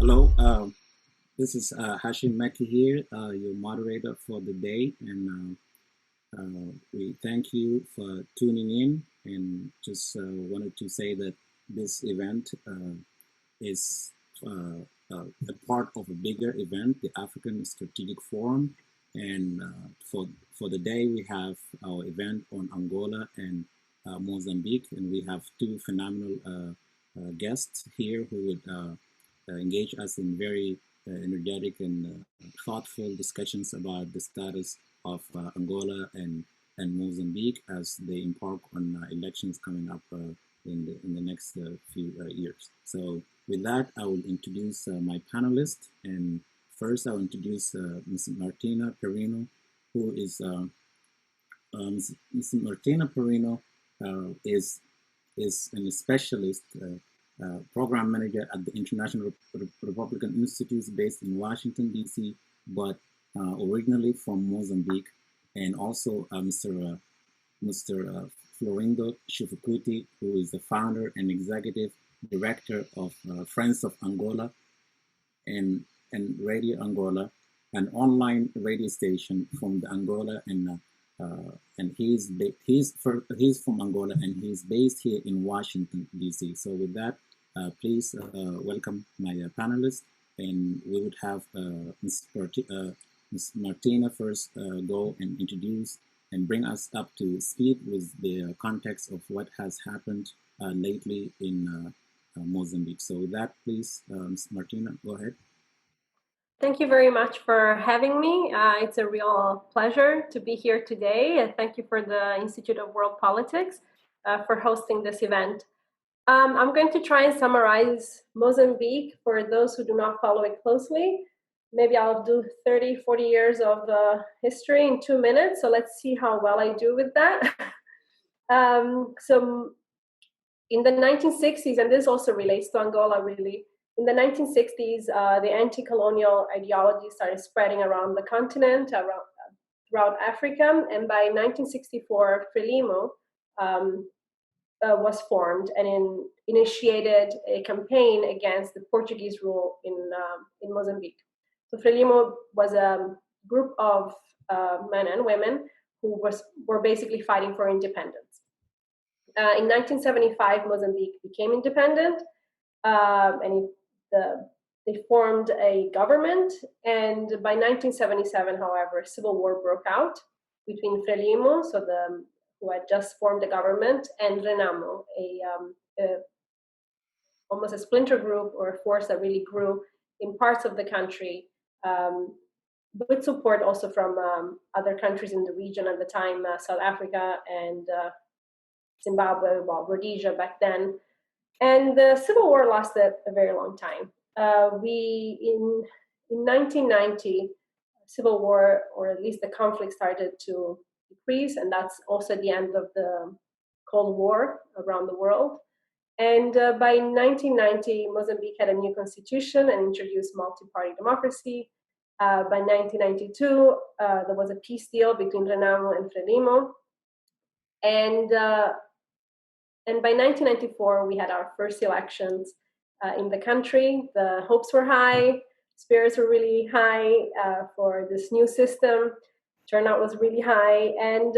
Hello, this is Hashem Mekki here, your moderator for the day, and we thank you for tuning in. And just wanted to say that this event is a part of a bigger event, the African Strategic Forum. And for the day, we have our event on Angola and Mozambique, and we have two phenomenal guests here who would engage us in very energetic and thoughtful discussions about the status of Angola and Mozambique as they embark on elections coming up in the next few years. So with that, I will introduce my panelists. And first, I'll introduce Ms. Martina Perino, who is Ms. Martina Perino is a specialist program manager at the International Republican Institute based in Washington, D.C., but originally from Mozambique, and also Mr. Florindo Shufukuti, who is the founder and executive director of Friends of Angola and Radio Angola, an online radio station from the Angola, and he's from Angola, and he's based here in Washington, D.C. So with that, please welcome my panelists, and we would have Ms. Martina first go and introduce and bring us up to speed with the context of what has happened lately in Mozambique. So with that, please, Ms. Martina, go ahead. Thank you very much for having me. It's a real pleasure to be here today. And thank you for the Institute of World Politics for hosting this event. I'm going to try and summarize Mozambique for those who do not follow it closely. Maybe I'll do 30, 40 years of history in 2 minutes. So let's see how well I do with that. So in the 1960s, and this also relates to Angola really, in the 1960s, the anti-colonial ideology started spreading around the continent, throughout Africa, and by 1964, Frelimo was formed and initiated a campaign against the Portuguese rule in Mozambique. So Frelimo was a group of men and women who were basically fighting for independence. In 1975, Mozambique became independent, and they formed a government. And by 1977, however, civil war broke out between Frelimo, who had just formed a government, and Renamo, almost a splinter group or a force that really grew in parts of the country, with support also from other countries in the region at the time, South Africa and Zimbabwe, Rhodesia back then. And the civil war lasted a very long time. In 1990, civil war, or at least the conflict, started to decrease, and that's also the end of the Cold War around the world. And by 1990, Mozambique had a new constitution and introduced multi-party democracy. By 1992, there was a peace deal between Renamo and Frelimo. And by 1994, we had our first elections in the country. The hopes were high, spirits were really high for this new system. Turnout was really high, and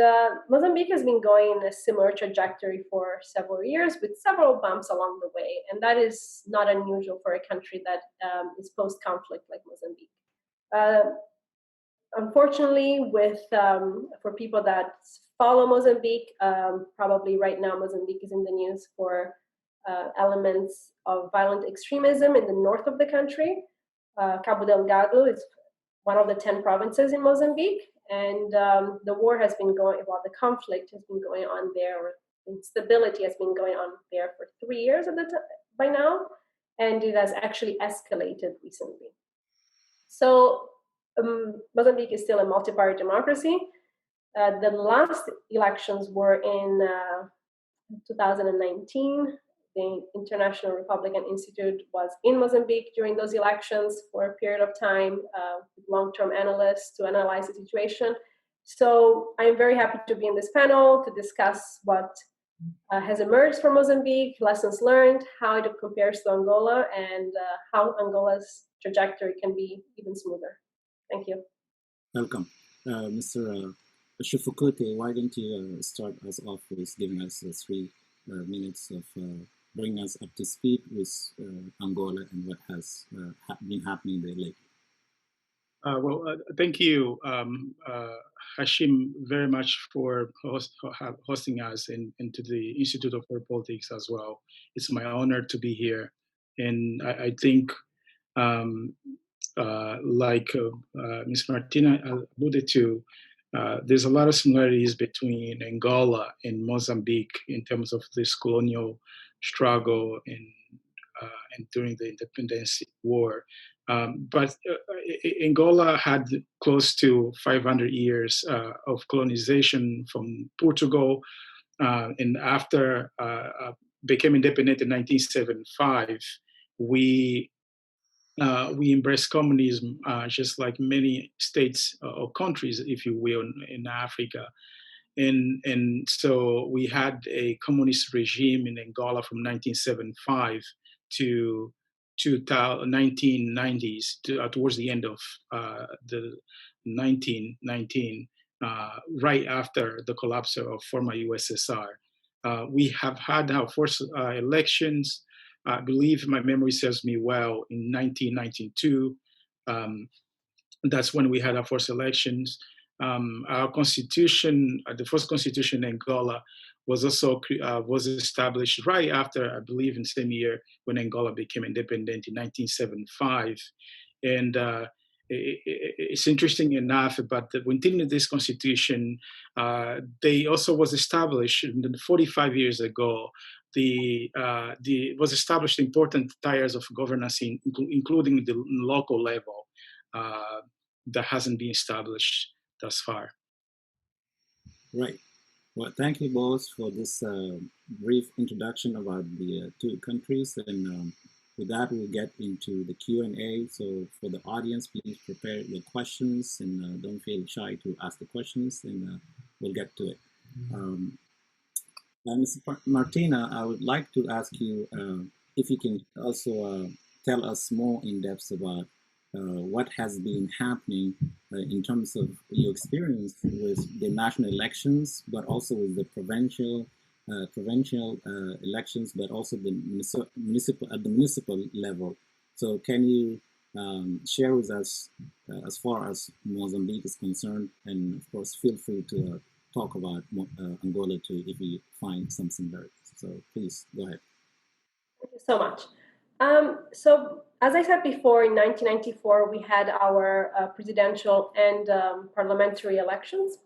Mozambique has been going in a similar trajectory for several years with several bumps along the way, and that is not unusual for a country that is post-conflict like Mozambique. Unfortunately, for people that follow Mozambique, probably right now Mozambique is in the news for elements of violent extremism in the north of the country. Cabo Delgado is one of the 10 provinces in Mozambique, and the war has been the conflict has been going on there, or instability has been going on there for 3 years by now, and it has actually escalated recently. So Mozambique is still a multi-party democracy. The last elections were in 2019. The International Republican Institute was in Mozambique during those elections for a period of time with long-term analysts to analyze the situation. So I'm very happy to be in this panel to discuss what has emerged for Mozambique, lessons learned, how it compares to Angola, and how Angola's trajectory can be even smoother. Thank you. Welcome. Mr. Shufukute, why don't you start us off with giving us 3 minutes of bringing us up to speed with Angola and what has been happening there lately? Thank you, Hashem, very much for hosting us into the Institute of World Politics as well. It's my honor to be here. And I think, like Ms. Martina alluded to, there's a lot of similarities between Angola and Mozambique in terms of this colonial struggle and during the independence war. But Angola had close to 500 years of colonization from Portugal, and after became independent in 1975, we embraced communism, just like many states or countries, if you will, in Africa. And so we had a communist regime in Angola from 1975 to 1990s, towards the end of the 1919, right after the collapse of former USSR. We have had our first elections, I believe my memory serves me well, in 1992. That's when we had our first elections. Our constitution, the first constitution in Angola, was also was established right after, I believe, in the same year when Angola became independent in 1975. And it's interesting enough, but within this constitution, they also was established 45 years ago. Was established important tiers of governance, including the local level, that hasn't been established thus far. Right. Well, thank you both for this brief introduction about the 2 countries, and with that, we'll get into the Q&A. So for the audience, please prepare your questions and don't feel shy to ask the questions, and we'll get to it. Ms. Martina, I would like to ask you if you can also tell us more in depth about what has been happening in terms of your experience with the national elections, but also with the provincial elections, but also the municipal level. So can you share with us as far as Mozambique is concerned, and of course feel free to talk about Angola too if you find some similarities. So please go ahead. Thank you so much. So as I said before, in 1994, we had our presidential and parliamentary elections.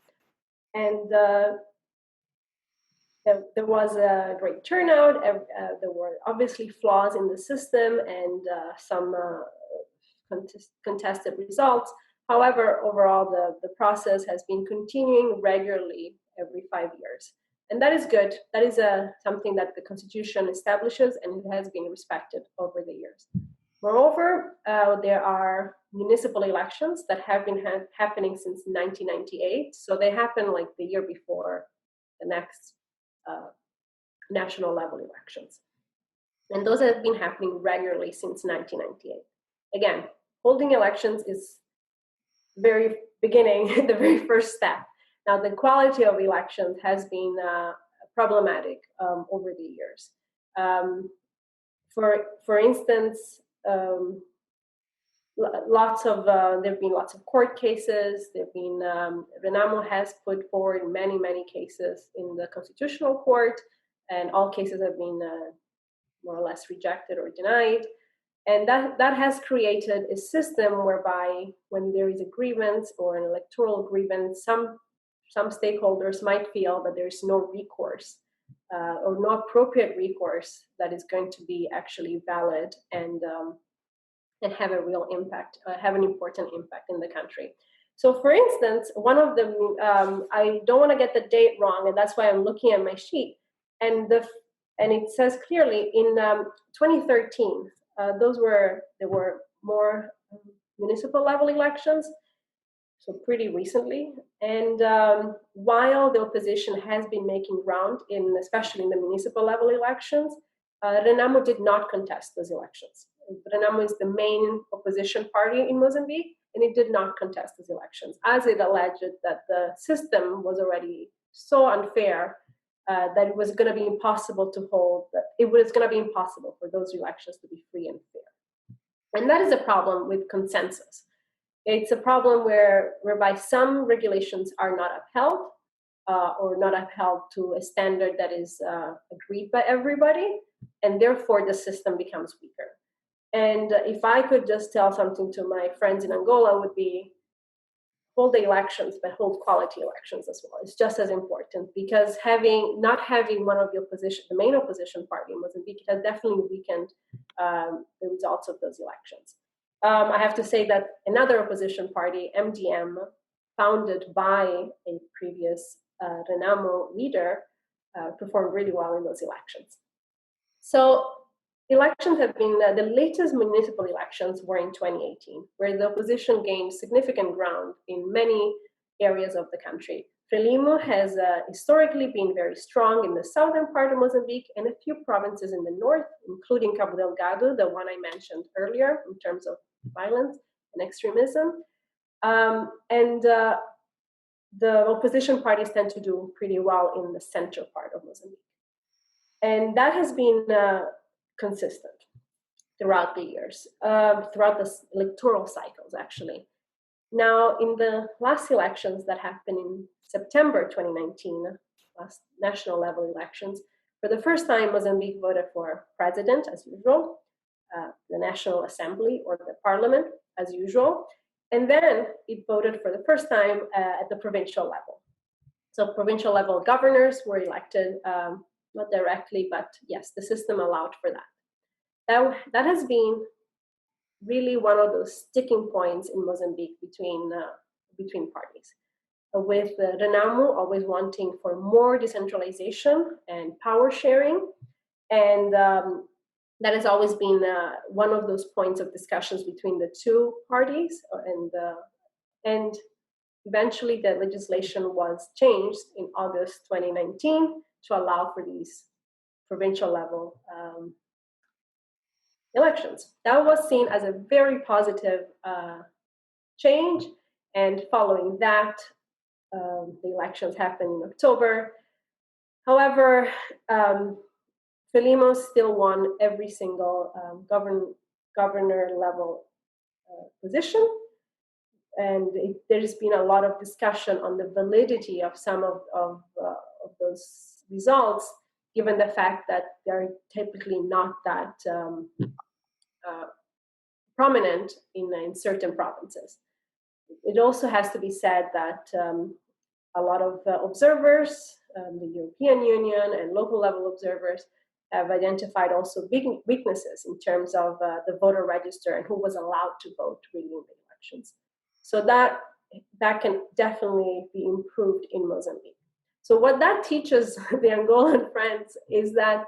And there was a great turnout. There were obviously flaws in the system and some contested results. However, overall, the process has been continuing regularly every 5 years. And that is good. That is something that the Constitution establishes, and it has been respected over the years. Moreover, there are municipal elections that have been happening since 1998. So they happen like the year before the next national level elections. And those have been happening regularly since 1998. Again, holding elections is very beginning, the very first step. Now, the quality of elections has been problematic over the years. For instance, there've been lots of court cases. There've been Renamo has put forward many cases in the Constitutional Court, and all cases have been more or less rejected or denied. And that has created a system whereby when there is a grievance or an electoral grievance, some stakeholders might feel that there is no recourse or no appropriate recourse that is going to be actually valid and have a real impact, have an important impact in the country. So for instance, one of them, I don't want to get the date wrong, and that's why I'm looking at my sheet. And it says clearly in 2013, there were more municipal level elections. so pretty recently. And while the opposition has been making ground, especially in the municipal level elections, Renamo did not contest those elections. Renamo is the main opposition party in Mozambique, and it did not contest those elections, as it alleged that the system was already so unfair that it was going to be impossible to hold, that it was going to be impossible for those elections to be free and fair. And that is a problem with consensus. It's a problem whereby some regulations are not upheld or not upheld to a standard that is agreed by everybody, and therefore the system becomes weaker. And if I could just tell something to my friends in Angola, would be hold the elections, but hold quality elections as well. It's just as important, because not having one of the main opposition party in Mozambique, it has definitely weakened the results of those elections. I have to say that another opposition party, MDM, founded by a previous Renamo leader, performed really well in those elections. So elections have been, the latest municipal elections were in 2018, where the opposition gained significant ground in many areas of the country. Frelimo has historically been very strong in the southern part of Mozambique and a few provinces in the north, including Cabo Delgado, the one I mentioned earlier, in terms of violence and extremism. The opposition parties tend to do pretty well in the center part of Mozambique. And that has been consistent throughout the years, throughout the electoral cycles, actually. Now, in the last elections that happened in September 2019, last national level elections, for the first time, Mozambique voted for president, as usual, the National Assembly or the parliament, as usual, and then it voted for the first time at the provincial level. So provincial level governors were elected, not directly, but yes, the system allowed for that. That has been really one of those sticking points in Mozambique between parties, with Renamo always wanting for more decentralization and power sharing, and that has always been one of those points of discussions between the two parties, and eventually the legislation was changed in August 2019 to allow for these provincial level elections. That was seen as a very positive change, and following that, the elections happened in October. However, Frelimo still won every single governor level position, and there's been a lot of discussion on the validity of some of those results, given the fact that they're typically not that prominent in certain provinces. It also has to be said that a lot of observers, the European Union and local level observers, have identified also big weaknesses in terms of the voter register and who was allowed to vote really in the elections. So that can definitely be improved in Mozambique. So what that teaches the Angolan friends is that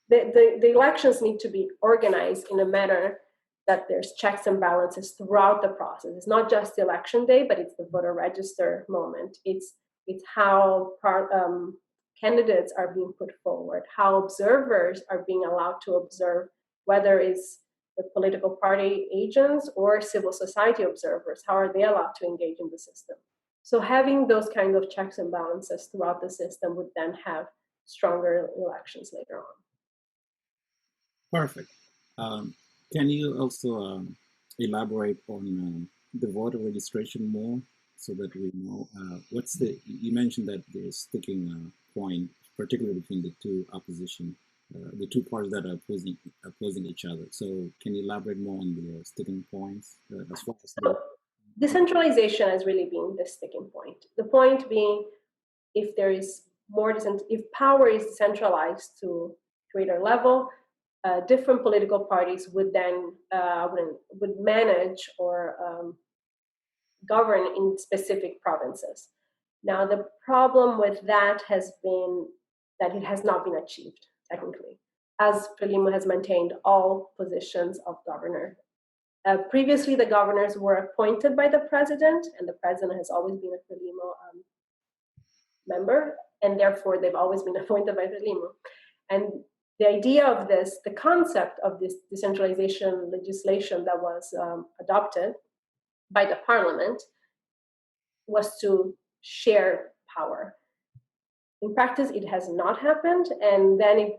the elections need to be organized in a manner that there's checks and balances throughout the process. It's not just the election day, but it's the voter register moment. It's how candidates are being put forward, how observers are being allowed to observe, whether it's the political party agents or civil society observers, how are they allowed to engage in the system? So having those kind of checks and balances throughout the system would then have stronger elections later on. Perfect. Can you also elaborate on the voter registration more, so that we know you mentioned that there's sticking point, particularly between the two opposition, the two parties that are opposing each other. So can you elaborate more on the sticking points as far as decentralization has really been the sticking point. The point being, if there is more if power is decentralized to greater level, different political parties would then would manage or govern in specific provinces. Now, the problem with that has been that it has not been achieved technically, as Frelimo has maintained all positions of governor Previously, the governors were appointed by the president, and the president has always been a Frelimo member, and therefore they've always been appointed by Frelimo. And the idea of this, the concept of this decentralization legislation that was adopted by the parliament was to share power. In practice, it has not happened, and then it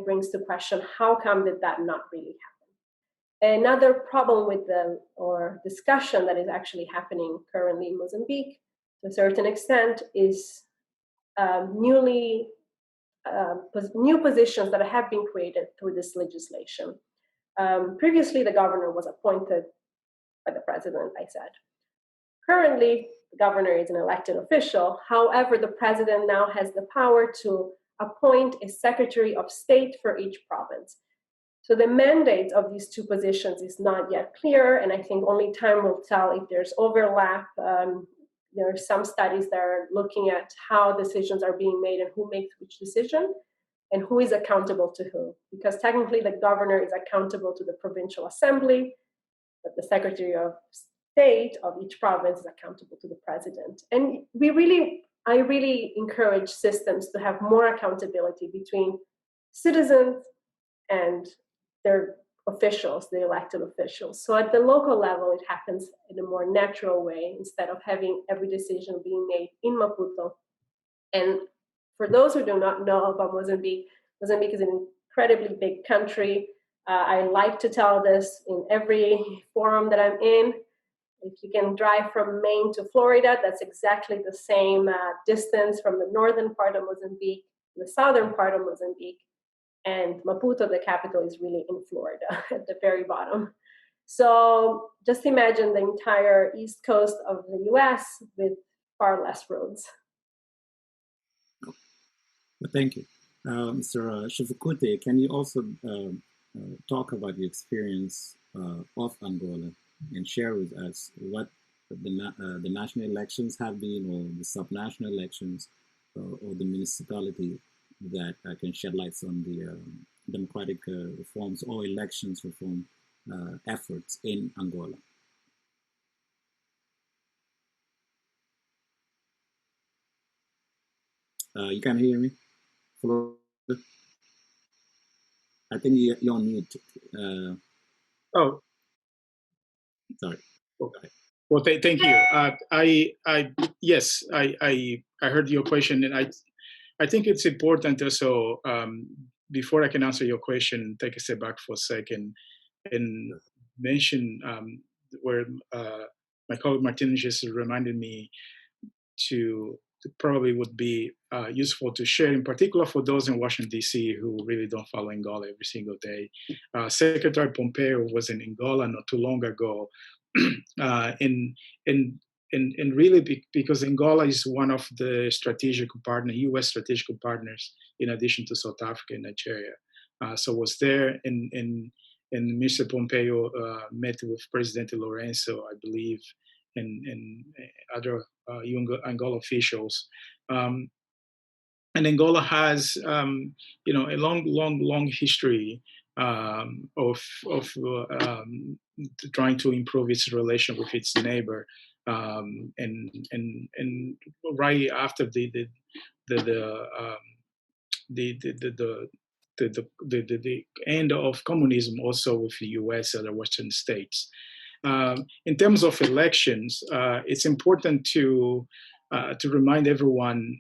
brings to question, how come did that not really happen? Another problem with or discussion that is actually happening currently in Mozambique, to a certain extent, is new positions that have been created through this legislation. Previously, the governor was appointed by the president, I said. Currently, the governor is an elected official. However, the president now has the power to appoint a secretary of state for each province. So the mandate of these two positions is not yet clear, and I think only time will tell if there's overlap. There are some studies that are looking at how decisions are being made and who makes which decision and who is accountable to who. Because technically the governor is accountable to the provincial assembly, but the secretary of state of each province is accountable to the president. And I really encourage systems to have more accountability between citizens and their officials, the elected officials. So at the local level, it happens in a more natural way instead of having every decision being made in Maputo. And for those who do not know about Mozambique, Mozambique is an incredibly big country. I like to tell this in every forum that I'm in. If you can drive from Maine to Florida, that's exactly the same distance from the northern part of Mozambique to the southern part of Mozambique. And Maputo, the capital, is really in Florida at the very bottom. So just imagine the entire east coast of the US with far less roads. Well, thank you. Mr. Shivukute, can you also talk about the experience of Angola and share with us what the national elections have been, or the subnational elections, or the municipality that can shed lights on the democratic reforms or elections reform efforts in Angola? You can hear me? I think you're on mute. Sorry. Okay. Well, thank you. Yes, I heard your question, and I think it's important also, before I can answer your question, take a step back for a second and mention where my colleague Martina just reminded me to probably would be useful to share, in particular for those in Washington, D.C. who really don't follow Angola every single day. Secretary Pompeo was in Angola not too long ago, and really because Angola is one of the strategic partners, U.S. strategic partners, in addition to South Africa and Nigeria. So was there, and Mr. Pompeo met with President Lourenço, I believe, and other Angola officials. And Angola has, a long history of trying to improve its relation with its neighbor, and right after the end of communism, also with the U.S. and the Western states. In terms of elections, it's important to remind everyone,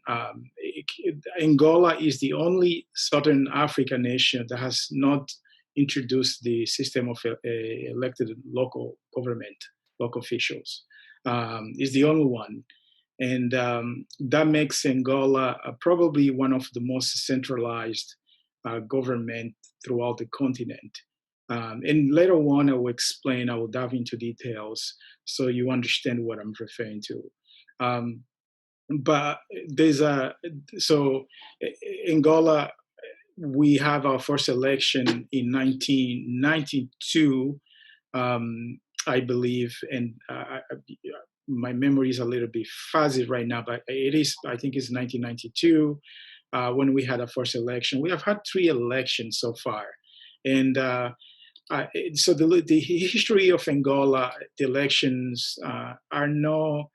Angola is the only Southern African nation that has not introduced the system of elected local government, local officials. It's the only one. And that makes Angola probably one of the most centralized government throughout the continent. And later on, I will dive into details so you understand what I'm referring to. But so Angola, we have our first election in 1992, I believe, and my memory is a little bit fuzzy right now, but I think it's 1992 when we had our first election. We have had 3 elections so far. And So the history of Angola, the elections are not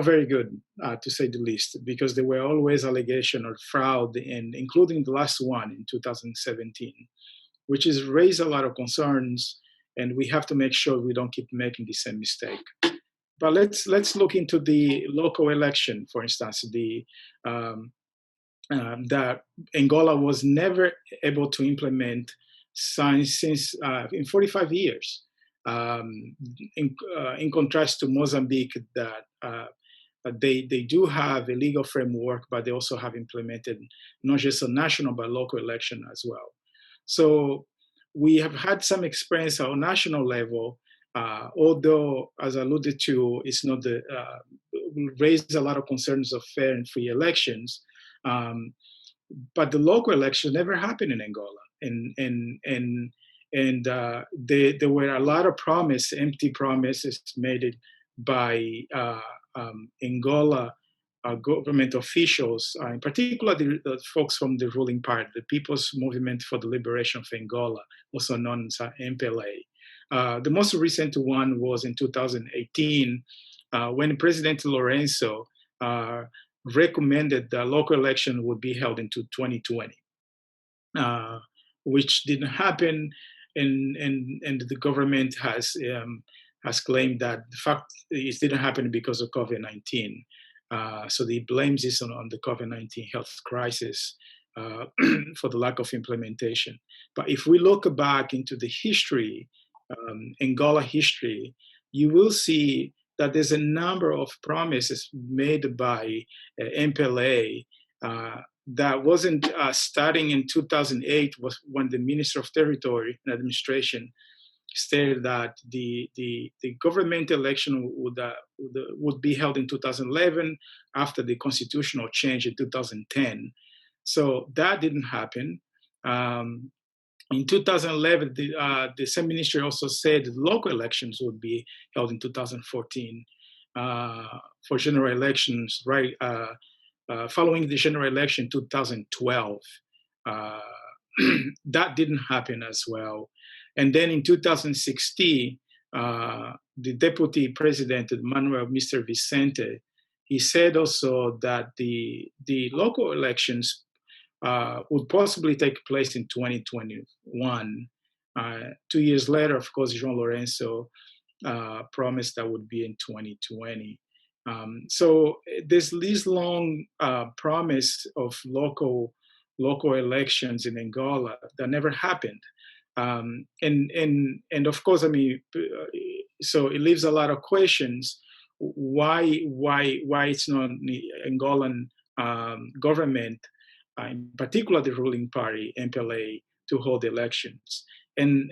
very good, to say the least, because there were always allegations of fraud, and including the last one in 2017, which has raised a lot of concerns, and we have to make sure we don't keep making the same mistake. But let's look into the local election, for instance. That Angola was never able to implement since in 45 years. In contrast to Mozambique, that they do have a legal framework, but they also have implemented not just a national but local election as well. So we have had some experience on national level, although, as I alluded to, it's not raised a lot of concerns of fair and free elections. But the local election never happened in Angola, and there were a lot of empty promises made by Angola government officials, in particular the folks from the ruling party, the People's Movement for the Liberation of Angola, also known as MPLA. The most recent one was in 2018, when President Lourenço recommended the local election would be held into 2020, which didn't happen, and the government has claimed that the fact it didn't happen because of COVID-19. So they blames this on the COVID-19 health crisis for the lack of implementation. But if we look back into the history, Angola history, you will see that there's a number of promises made by MPLA that wasn't starting in 2008, was when the Minister of Territory and Administration stated that the government election would be held in 2011 after the constitutional change in 2010. So that didn't happen. In 2011, the same ministry also said that local elections would be held in 2014 for general elections, right? Following the general election in 2012. That didn't happen as well. And then in 2016, the deputy president, Manuel Mr. Vicente, he said also that the local elections would possibly take place in 2021. 2 years later, of course, João Lourenço promised that would be in 2020. So there's this long promise of local elections in Angola that never happened. And of course, I mean, so it leaves a lot of questions. Why it's not the Angolan government, in particular the ruling party, MPLA, to hold elections? And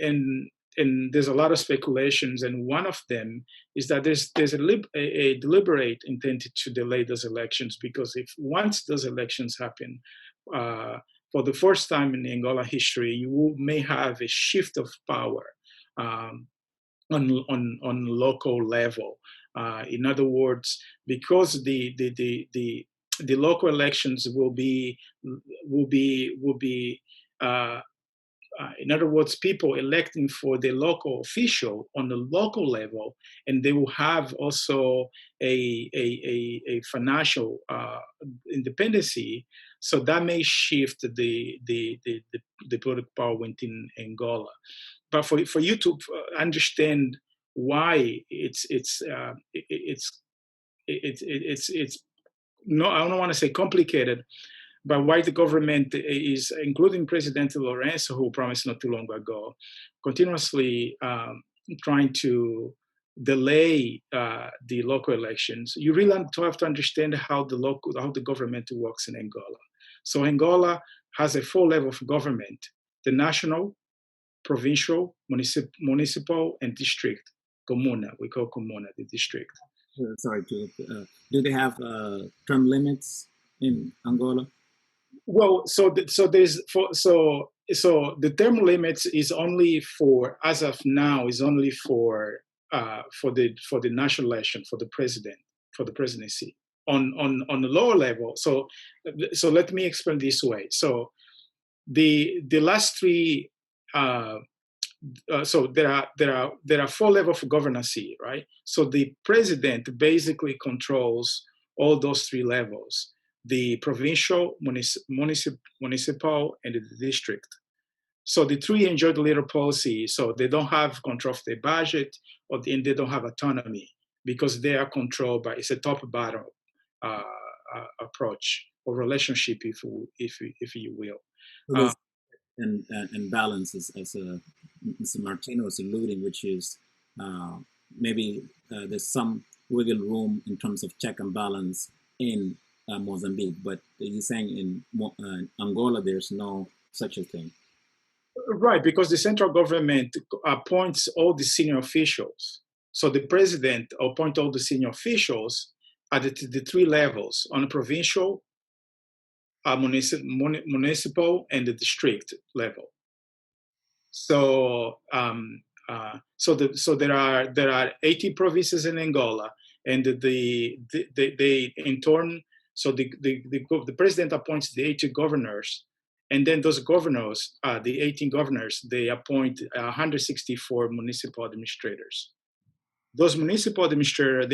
there's a lot of speculations, and one of them is that there's a deliberate intent to delay those elections, because if once those elections happen, for the first time in Angola history, you may have a shift of power on local level. In other words, because the local elections will be in other words, people electing for the local official on the local level, and they will have also a financial independency. So that may shift the political power within Angola. But for you to understand why it's no, I don't want to say complicated, but why the government is, including President Lourenço, who promised not too long ago, continuously trying to delay the local elections. You really have to understand how the government works in Angola. So Angola has a full level of government: the national, provincial, municipal, and district. Comuna, we call Comuna the district. Sorry, do they have term limits in Angola? Well, so the term limits is only for, as of now, is only for the national election, for the presidency. On the lower level, so let me explain this way. So the last three so there are 4 levels of governancy, right? So the president basically controls all those 3 levels: the provincial, municipal, and the district. So the 3 enjoy the little policy, so they don't have control of their budget, and they don't have autonomy because they are controlled by, it's a top-bottom approach or relationship, if you will. And balance, as Mr. Martino was alluding, which is maybe there's some wiggle room in terms of check and balance in Mozambique, but you're saying in Angola there's no such a thing. Right, because the central government appoints all the senior officials. So the president appoints all the senior officials at the 3 levels: on the provincial, municipal, and the district level. So so there are 80 provinces in Angola, and they in turn, so the president appoints the 80 governors, and then those governors, the 18 governors, they appoint 164 municipal administrators. Those municipal administrators,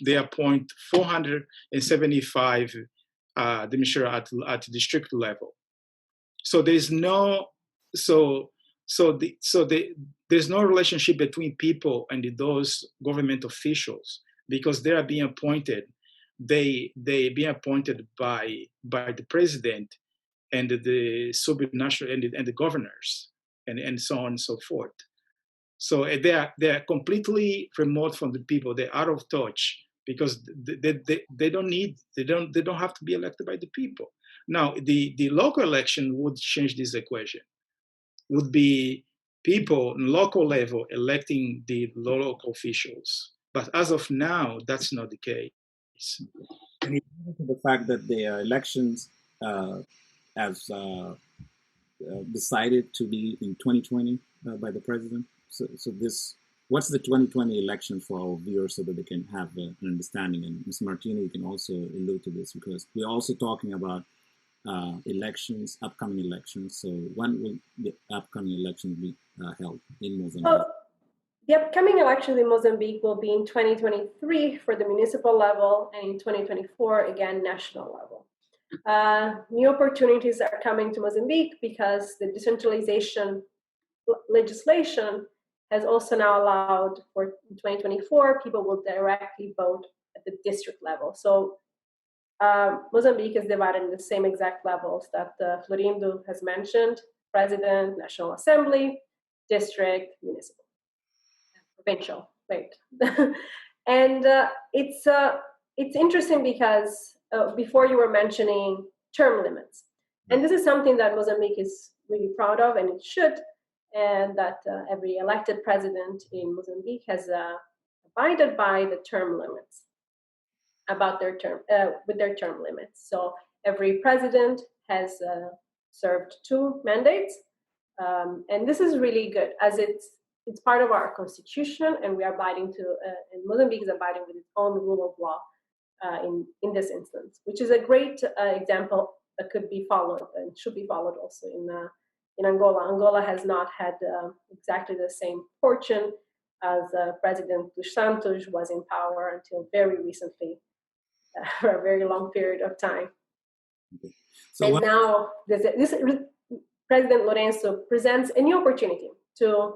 they appoint 475 administrators at the district level. So there's no there's no relationship between people and those government officials, because they are being appointed. They being appointed by the president and the subnational and the governors and so on and so forth. So they are completely remote from the people. They're out of touch because they don't have to be elected by the people. Now the local election would change this equation. Would be people on local level electing the local officials. But as of now, that's not the case. And the fact that the elections have decided to be in 2020 by the president. So this, what's the 2020 election for our viewers so that they can have an understanding? And Ms. Martino, you can also allude to this, because we're also talking about elections, upcoming elections. So when will the upcoming elections be held in Mozambique? Well, the upcoming elections in Mozambique will be in 2023 for the municipal level, and in 2024, again, national level. New opportunities are coming to Mozambique because the decentralization legislation has also now allowed for 2024, people will directly vote at the district level. So Mozambique is divided in the same exact levels that Florindo has mentioned: president, national assembly, district, municipal, provincial, right? And it's interesting because before you were mentioning term limits. And this is something that Mozambique is really proud of, and it should, and that every elected president in Mozambique has abided by the term limits, about their term, with their term limits. So every president has served 2 mandates, and this is really good, as it's part of our constitution, and we are abiding to, and Mozambique is abiding with its own rule of law in this instance, which is a great example that could be followed and should be followed also in Angola. Angola has not had exactly the same fortune as President dos Santos was in power until very recently, for a very long period of time. Okay. So and now this President Lorenzo presents a new opportunity to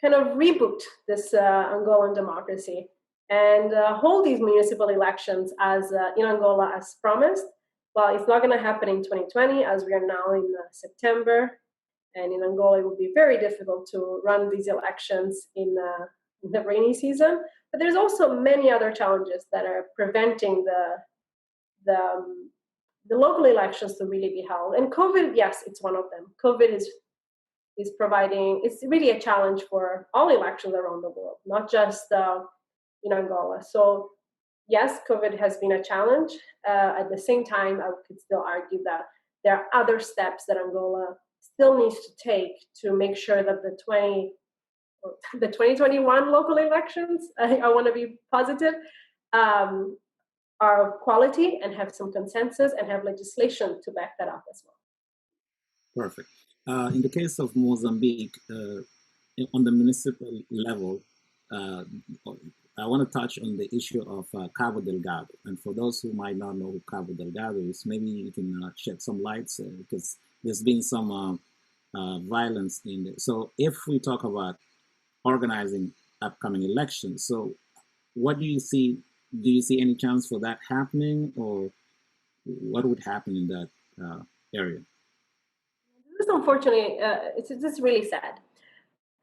kind of reboot this Angolan democracy and hold these municipal elections as in Angola as promised. Well, it's not going to happen in 2020, as we are now in September, and in Angola it will be very difficult to run these elections in the rainy season. But there's also many other challenges that are preventing the local elections to really be held. And COVID, yes, it's one of them. COVID is providing, it's really a challenge for all elections around the world, not just in Angola. So yes, COVID has been a challenge. At the same time, I could still argue that there are other steps that Angola still needs to take to make sure that the 2021 local elections, I want to be positive, are of quality and have some consensus and have legislation to back that up as well. Perfect. In the case of Mozambique, on the municipal level, I want to touch on the issue of Cabo Delgado. And for those who might not know who Cabo Delgado is, maybe you can shed some lights because there's been some violence in it. So if we talk about organizing upcoming elections, so what do you see? Do you see any chance for that happening, or what would happen in that area? This is unfortunately, it's really sad.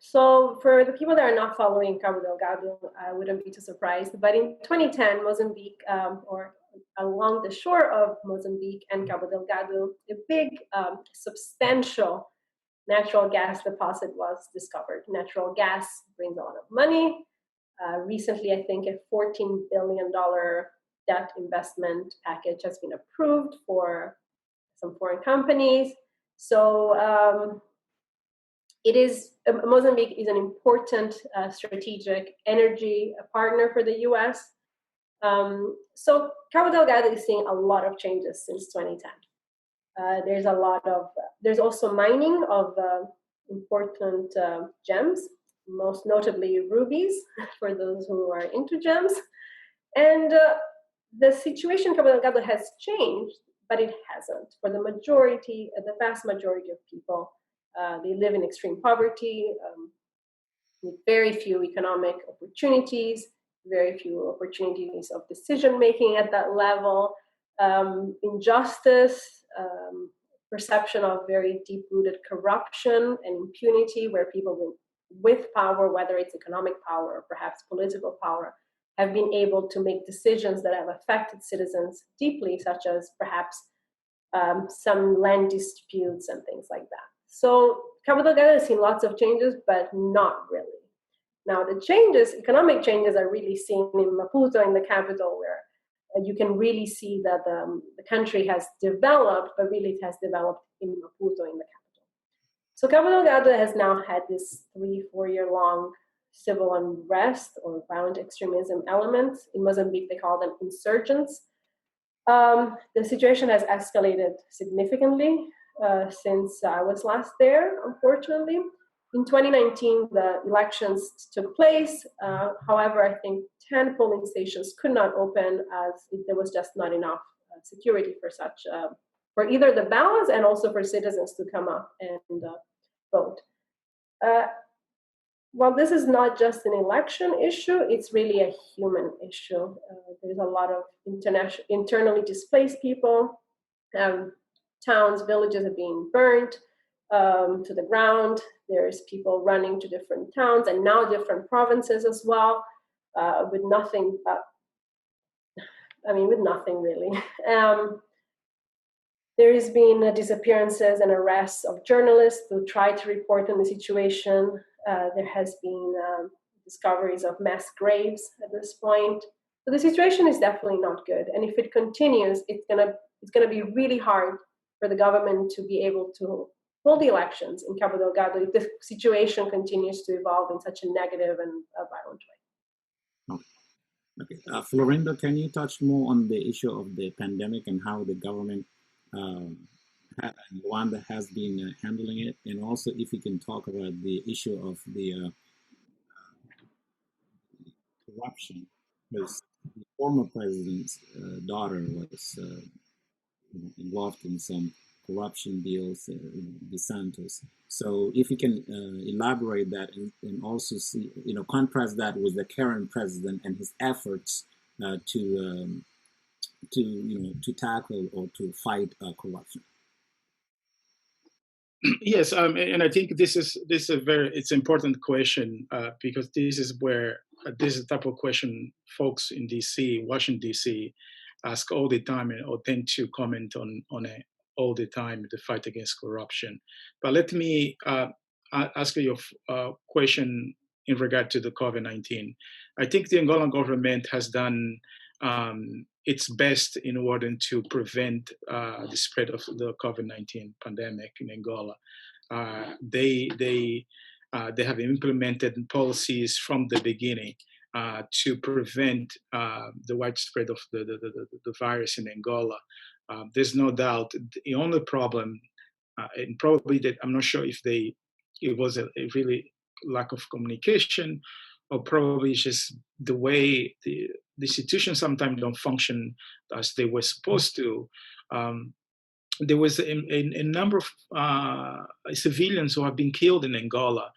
So for the people that are not following Cabo Delgado, I wouldn't be too surprised. But in 2010, Mozambique, or along the shore of Mozambique and Cabo Delgado, a big, substantial natural gas deposit was discovered. Natural gas brings a lot of money. Recently, I think a $14 billion debt investment package has been approved for some foreign companies. So Mozambique is an important strategic energy partner for the U.S. So Cabo Delgado is seeing a lot of changes since 2010. There's also mining of important gems, most notably rubies, for those who are into gems. And the situation in Cabo Delgado has changed, but it hasn't. For the vast majority of people, they live in extreme poverty, with very few economic opportunities, very few opportunities of decision-making at that level, injustice, perception of very deep-rooted corruption and impunity, where people with power, whether it's economic power or perhaps political power, have been able to make decisions that have affected citizens deeply, such as perhaps some land disputes and things like that. So Cabo Delgado has seen lots of changes, but not really. Now the economic changes are really seen in Maputo, in the capital, where you can really see that the country has developed, but really it has developed in Maputo, in the capital. So Cabo Delgado has now had this 3-4 year long civil unrest or violent extremism elements. In Mozambique, they call them insurgents. The situation has escalated significantly since I was last there, unfortunately. In 2019, the elections took place. However, I think 10 polling stations could not open as there was just not enough security for either the ballots and also for citizens to come up and vote. While this is not just an election issue, it's really a human issue. There's a lot of internally displaced people. Towns, villages are being burnt to the ground. There's people running to different towns and now different provinces as well, with nothing really. There has been disappearances and arrests of journalists who tried to report on the situation. There has been discoveries of mass graves at this point. So the situation is definitely not good. And if it continues, it's gonna be really hard for the government to be able to hold the elections in Cabo Delgado if the situation continues to evolve in such a negative and violent way. Okay. Florindo, can you touch more on the issue of the pandemic and how the government Rwanda has been handling it, and also if you can talk about the issue of the corruption, because the former president's daughter was involved in some corruption deals, the Santos. So if you can elaborate that and also see, contrast that with the current president and his efforts to tackle or to fight corruption. Yes, and I think this is it's important question because this is where this is the type of question folks in DC, Washington DC, ask all the time or tend to comment on it all the time, the fight against corruption. But let me ask you a question in regard to the COVID-19. I think the Angolan government has done its best in order to prevent the spread of the COVID-19 pandemic in Angola. They have implemented policies from the beginning to prevent the widespread of the virus in Angola. There's no doubt. The only problem, and probably that I'm not sure if it was a really lack of communication, or probably just the way the institutions sometimes don't function as they were supposed to. There was a number of civilians who have been killed in Angola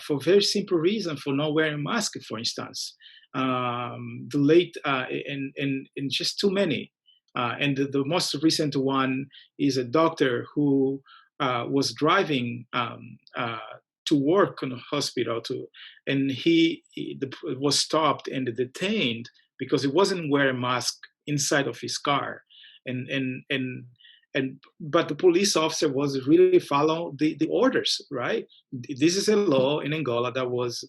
for very simple reason, for not wearing a mask, for instance. The late and just too many. And the most recent one is a doctor who was driving to work in a hospital, and he was stopped and detained because he wasn't wearing a mask inside of his car, but the police officer was really follow the orders, right? This is a law in Angola that was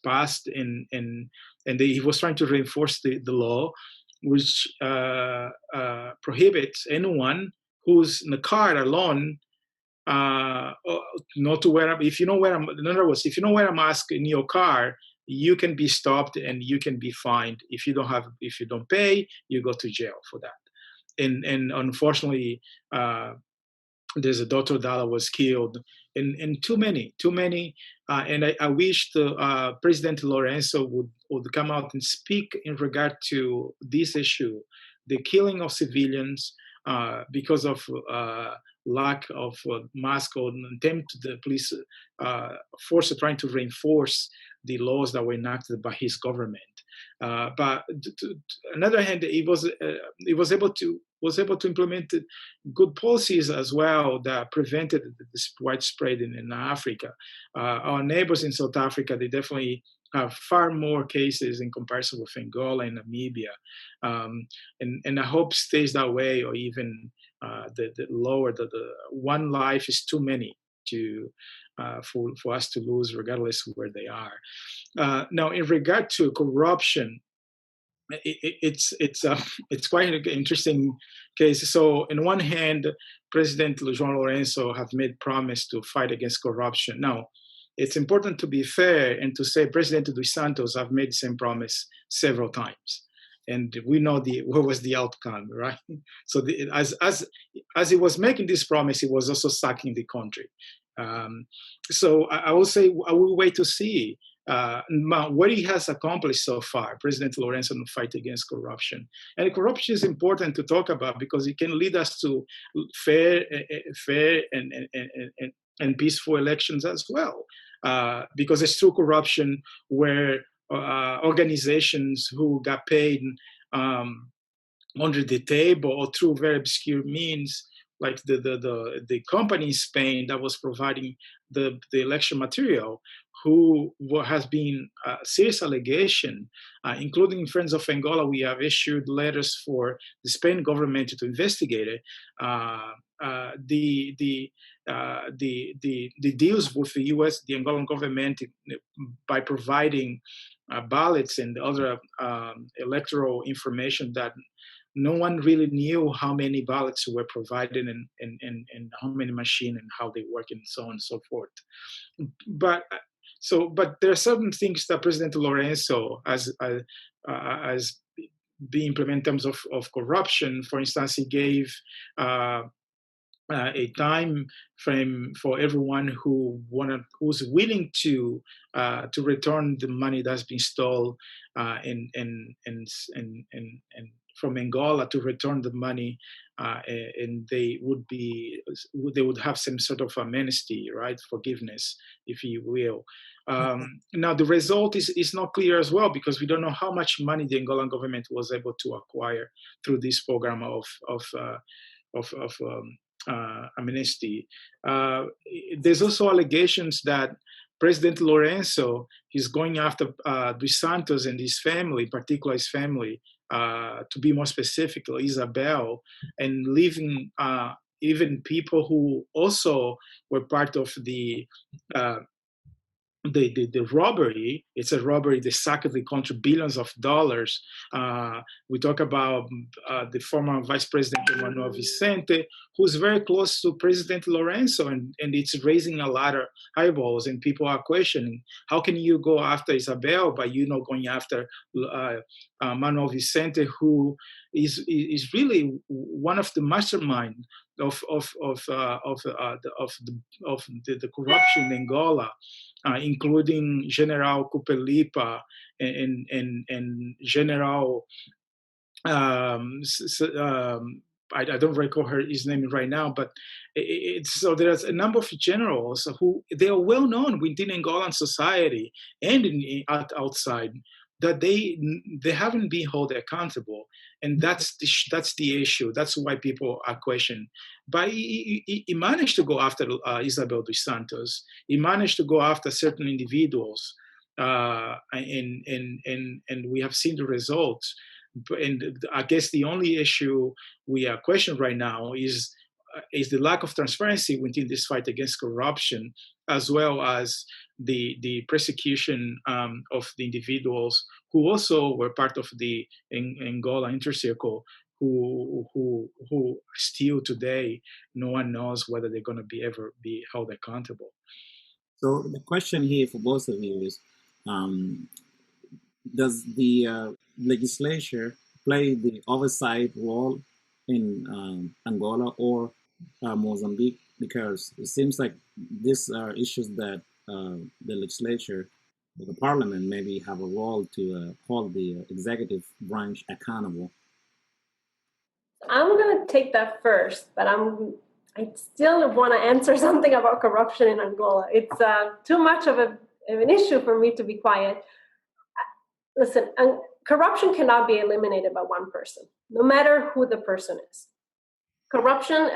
passed he was trying to reinforce the law, which prohibits anyone who's in the car alone not to wear. If you don't wear, in other words, if you don't wear a mask in your car, you can be stopped and you can be fined. If you don't pay, you go to jail for that. And unfortunately, there's a daughter that was killed, and too many. And I wish the President Lorenzo would come out and speak in regard to this issue, the killing of civilians because of lack of mask, or attempt the police force trying to reinforce the laws that were enacted by his government. But on the other hand, he was able to implement good policies as well that prevented this widespread in Africa. Our neighbors in South Africa, they definitely have far more cases in comparison with Angola and Namibia, and I hope stays that way, or even the lower. The one life is too many for us to lose, regardless of where they are. Now, in regard to corruption, it's quite an interesting case. So, on one hand, President João Lourenço have made promise to fight against corruption. Now, it's important to be fair and to say President dos Santos have made the same promise several times, and we know what was the outcome, right? So, as he was making this promise, he was also sacking the country. So I will say I will wait to see what he has accomplished so far, President Lourenço, in the fight against corruption. And corruption is important to talk about because it can lead us to fair and peaceful elections as well. Because it's through corruption where organizations who got paid under the table or through very obscure means, like the company in Spain that was providing the election material, who has been serious allegation, including Friends of Angola. We have issued letters for the Spain government to investigate it. The deals with the U.S., the Angolan government, by providing ballots and other electoral information that no one really knew how many ballots were provided and how many machines and how they work and so on and so forth. But there are certain things that President Lourenço has been implemented in terms of corruption. For instance, he gave a time frame for everyone who's willing to return the money that's been stolen and from Angola, to return the money, and they would have some sort of amnesty, right, forgiveness, if you will. Now the result is not clear as well, because we don't know how much money the Angolan government was able to acquire through this program of amnesty. There's also allegations that President Lourenço is going after dos Santos and his family, in particular his family, to be more specific, Isabel, and leaving even people who also were part of the robbery. It's a robbery. They sacked the country billions of dollars. We talk about the former Vice President Emmanuel Vicente, who's very close to President Lourenço, and it's raising a lot of eyeballs, and people are questioning, how can you go after Isabel but you're not going after Manuel Vicente, who is really one of the mastermind the corruption in Angola, including General Kupelipa and General. I don't recall his name right now, but so there's a number of generals who they are well known within Angolan society and outside, that they haven't been held accountable, and that's the issue. That's why people are questioning. But he managed to go after Isabel dos Santos. He managed to go after certain individuals, and we have seen the results. And I guess the only issue we are questioning right now is the lack of transparency within this fight against corruption, as well as the persecution of the individuals who also were part of the Angola intercircle, who still today no one knows whether they're going to ever be held accountable. So the question here for both of you is, does the legislature play the oversight role in Angola or Mozambique? Because it seems like these are issues that the legislature, the parliament, maybe have a role to hold the executive branch accountable. I'm going to take that first, but I still want to answer something about corruption in Angola. It's too much of an issue for me to be quiet. Listen, corruption cannot be eliminated by one person, no matter who the person is. Corruption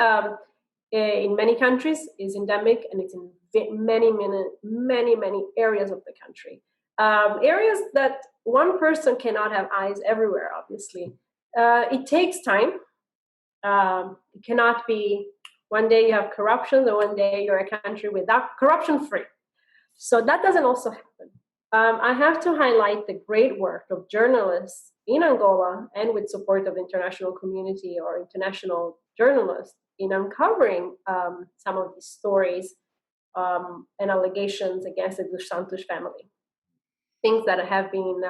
in many countries is endemic, and it's in many areas of the country. Areas that one person cannot have eyes everywhere, obviously. It takes time. It cannot be one day you have corruption, and one day you're a country without corruption-free. So that doesn't also happen. I have to highlight the great work of journalists in Angola, and with support of the international community or international journalists, in uncovering some of these stories and allegations against the dos Santos family. Things that have been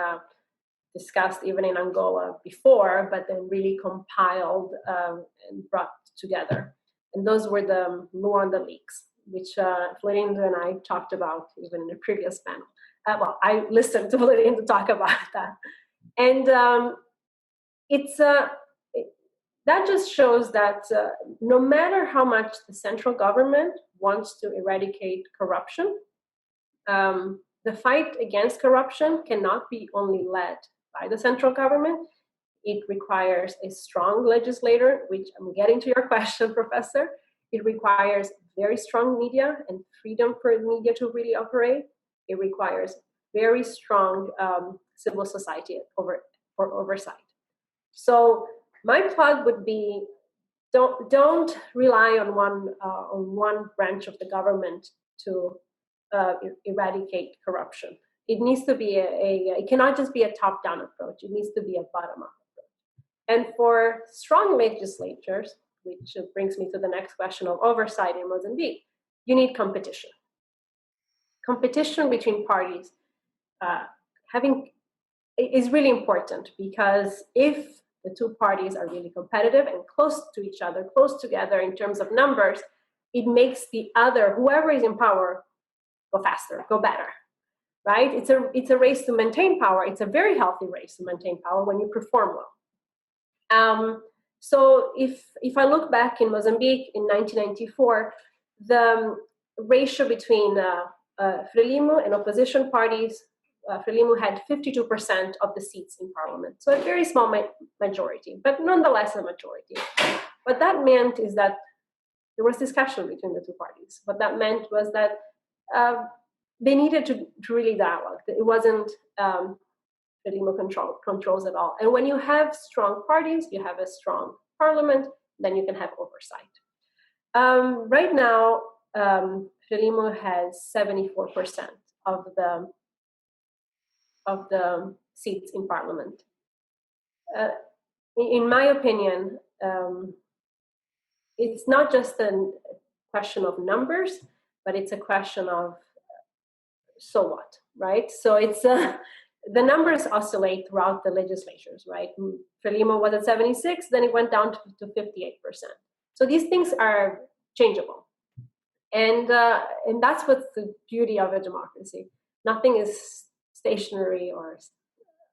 discussed even in Angola before, but then really compiled and brought together. And those were the Luanda leaks, which Florinda and I talked about even in the previous panel. Well, I listened to Florinda talk about that. And that just shows that no matter how much the central government wants to eradicate corruption, the fight against corruption cannot be only led by the central government. It requires a strong legislator, which I'm getting to your question, Professor. It requires very strong media and freedom for media to really operate. It requires very strong civil society for oversight. So my plug would be, don't rely on one branch of the government to eradicate corruption. It needs to be it cannot just be a top-down approach. It needs to be a bottom-up approach. And for strong legislatures, which brings me to the next question of oversight in Mozambique, you need competition. Competition between parties is really important, because if the two parties are really competitive and close to each other, close together in terms of numbers, it makes the other, whoever is in power, go faster, go better, right? It's a race to maintain power. It's a very healthy race to maintain power when you perform well. So if I look back in Mozambique in 1994, the ratio between Frelimo and opposition parties, Frelimo had 52% of the seats in parliament. So a very small majority, but nonetheless a majority. What that meant is that there was discussion between the two parties. What that meant was that they needed to really dialogue. It wasn't Frelimo controls at all. And when you have strong parties, you have a strong parliament, then you can have oversight. Right now, Frelimo has 74% of the seats in parliament. In my opinion, it's not just a question of numbers, but it's a question of so what, right? So it's the numbers oscillate throughout the legislatures, right? Frelimo was at 76, then it went down to 58%. So these things are changeable. And that's what's the beauty of a democracy. Nothing is stationary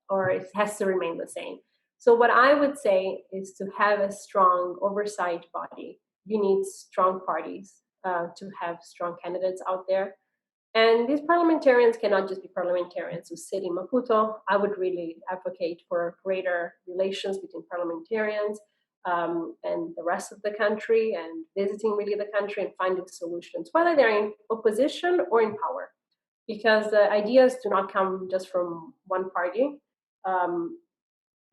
or it has to remain the same. So what I would say is to have a strong oversight body. You need strong parties to have strong candidates out there. And these parliamentarians cannot just be parliamentarians who sit in Maputo. I would really advocate for greater relations between parliamentarians and the rest of the country, and visiting really the country and finding solutions, whether they're in opposition or in power, because the ideas do not come just from one party,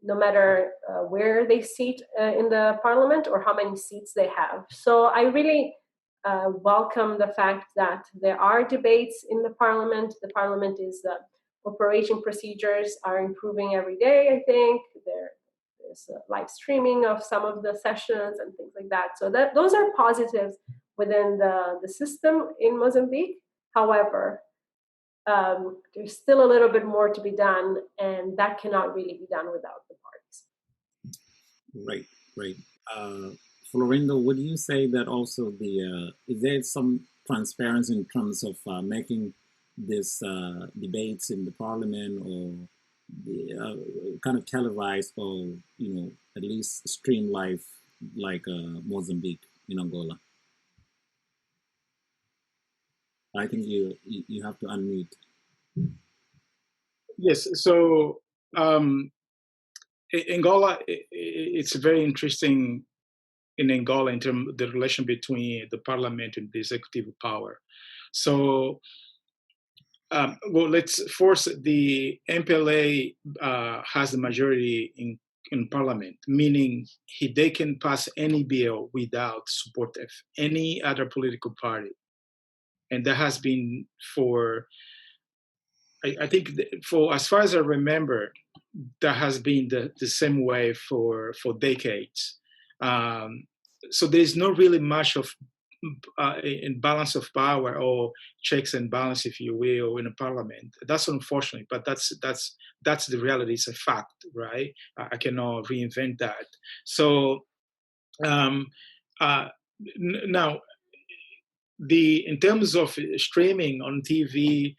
no matter where they sit in the parliament or how many seats they have. So I really welcome the fact that there are debates in the parliament. The parliament is operating procedures are improving every day, I think. There's live streaming of some of the sessions and things like that. So those are positives within the system in Mozambique. However, there's still a little bit more to be done, and that cannot really be done without the parties. Right. Florindo, would you say that also is there some transparency in terms of making this debates in the parliament or the, kind of televised or at least stream live like Mozambique in Angola? I think you have to unmute. Yes. So Angola, it's very interesting in Angola in terms of the relation between the parliament and the executive power. So, let's force the MPLA has the majority in parliament, meaning they can pass any bill without support of any other political party. And that has been for, I think, for as far as I remember, that has been the same way for decades. So there's not really much of in balance of power or checks and balance, if you will, in a parliament. That's unfortunate, but that's the reality. It's a fact, right? I cannot reinvent that. So now, in terms of streaming on TV,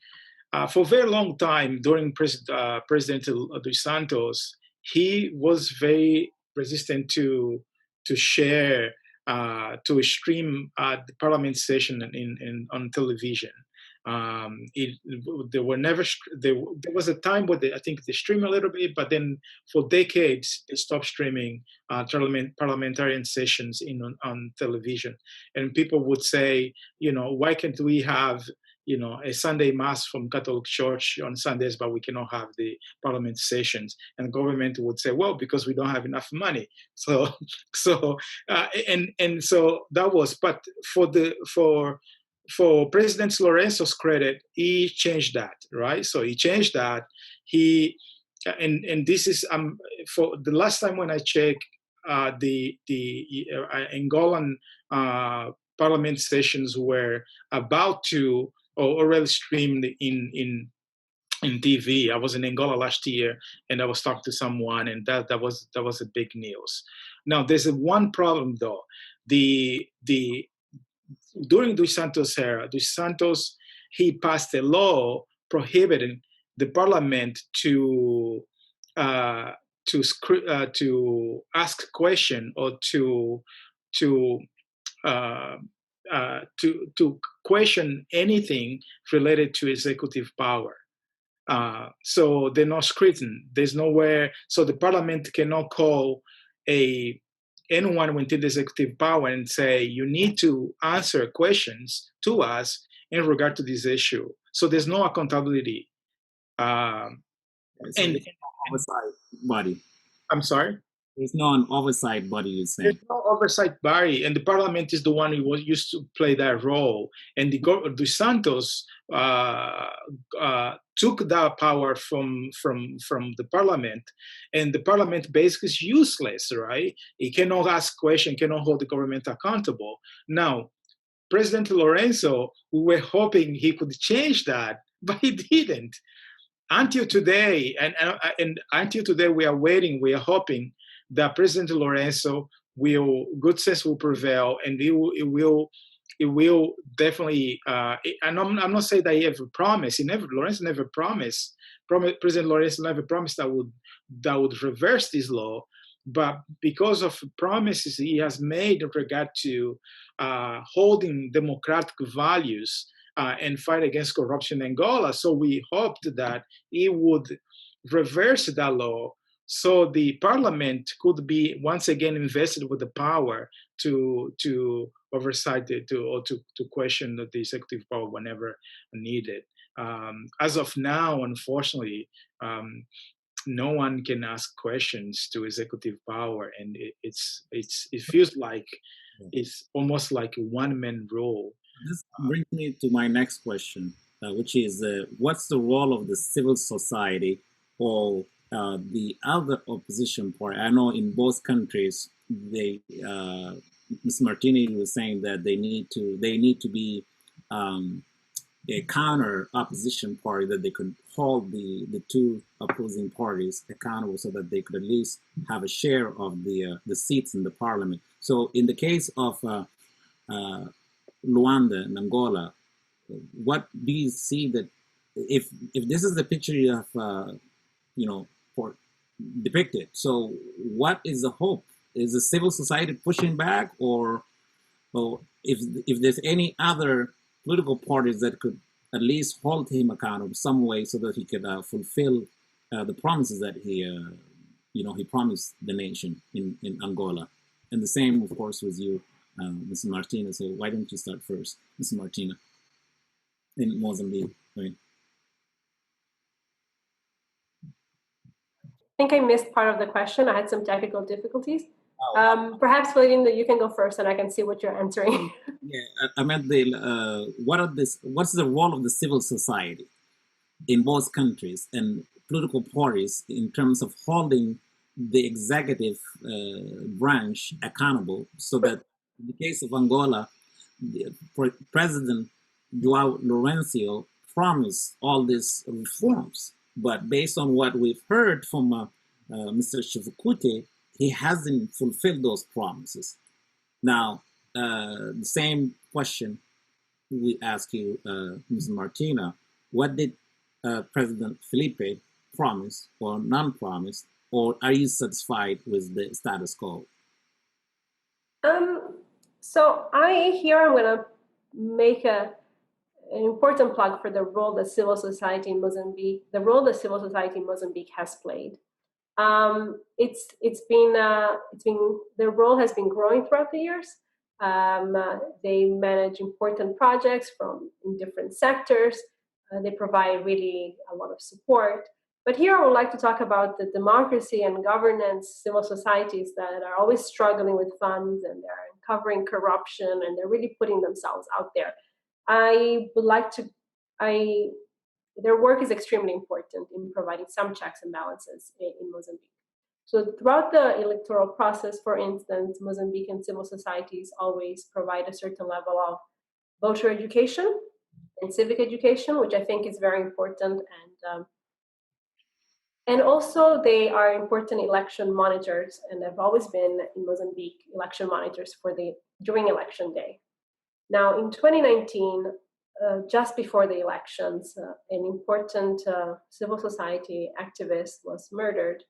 for a very long time during President dos Santos, he was very resistant to share, to stream the parliament session on television. There was a time where I think they streamed a little bit, but then for decades they stopped streaming parliamentarian sessions on television. And people would say, why can't we have a Sunday mass from Catholic Church on Sundays, but we cannot have the parliament sessions? And the government would say, well, because we don't have enough money. So that was, but for President Lourenço's credit, he changed that, right? So he changed that. And this is for the last time when I checked, the Angolan parliament sessions were about to or already streamed in TV. I was in Angola last year, and I was talking to someone, and that was a big news. Now, there's one problem though. During Dos Santos' era, Dos Santos, he passed a law prohibiting the parliament to ask question or to question anything related to executive power. So they're not scrutined. There's nowhere. So the parliament cannot call anyone within the executive power and say, you need to answer questions to us in regard to this issue. So there's no accountability. And oversight body. I'm sorry? There's no an oversight body, you say. There's no oversight body, and the parliament is the one who used to play that role. And Dos Santos took that power from the parliament, and the parliament basically is useless, right? It cannot ask questions, cannot hold the government accountable. Now, President Lourenço, we were hoping he could change that, but he didn't. Until today, and until today, we are waiting, we are hoping that President Lourenço good sense will prevail, and it will definitely. And I'm not saying that he ever promised. Lawrence never promised. President Lawrence never promised that would reverse this law. But because of promises he has made in regard to holding democratic values and fight against corruption in Angola, so we hoped that he would reverse that law, so the parliament could be once again invested with the power to oversight to question the executive power whenever needed. As of now, unfortunately, no one can ask questions to executive power, and it feels like it's almost like a one-man rule. This brings me to my next question, which is what's the role of the civil society or the other opposition party? I know in both countries, Ms. Martini was saying that they need to be a counter opposition party, that they could hold the two opposing parties accountable, so that they could at least have a share of the seats in the parliament. So in the case of Luanda and Angola, what do you see that if this is the picture you have for depicted, so what is the hope? Is the civil society pushing back, or if there's any other political parties that could at least hold him accountable some way, so that he could fulfill the promises that he promised the nation in Angola? And the same, of course, with you, Ms. Martina. So why don't you start first, Ms. Martina, in Mozambique? Right. I think I missed part of the question. I had some technical difficulties. Oh. Perhaps, William, you can go first, and I can see what you're answering. Yeah, I meant what's the role of the civil society in both countries and political parties in terms of holding the executive branch accountable, so that in the case of Angola, President João Lourenço promised all these reforms, but based on what we've heard from Mr. Shivukute, he hasn't fulfilled those promises. Now, the same question we ask you, Ms. Martina. What did President Felipe promise or non-promise, or are you satisfied with the status quo? So I'm going to make an important plug for the role that civil society in Mozambique, has played. It's been their role has been growing throughout the years. They manage important projects in different sectors. They provide really a lot of support. But here I would like to talk about the democracy and governance civil societies that are always struggling with funds, and they're uncovering corruption, and they're really putting themselves out there. Their work is extremely important in providing some checks and balances in Mozambique. So throughout the electoral process, for instance, Mozambican civil societies always provide a certain level of voter education and civic education, which I think is very important. And also they are important election monitors, and have always been in Mozambique election monitors during election day. Now in 2019, just before the elections, an important civil society activist was murdered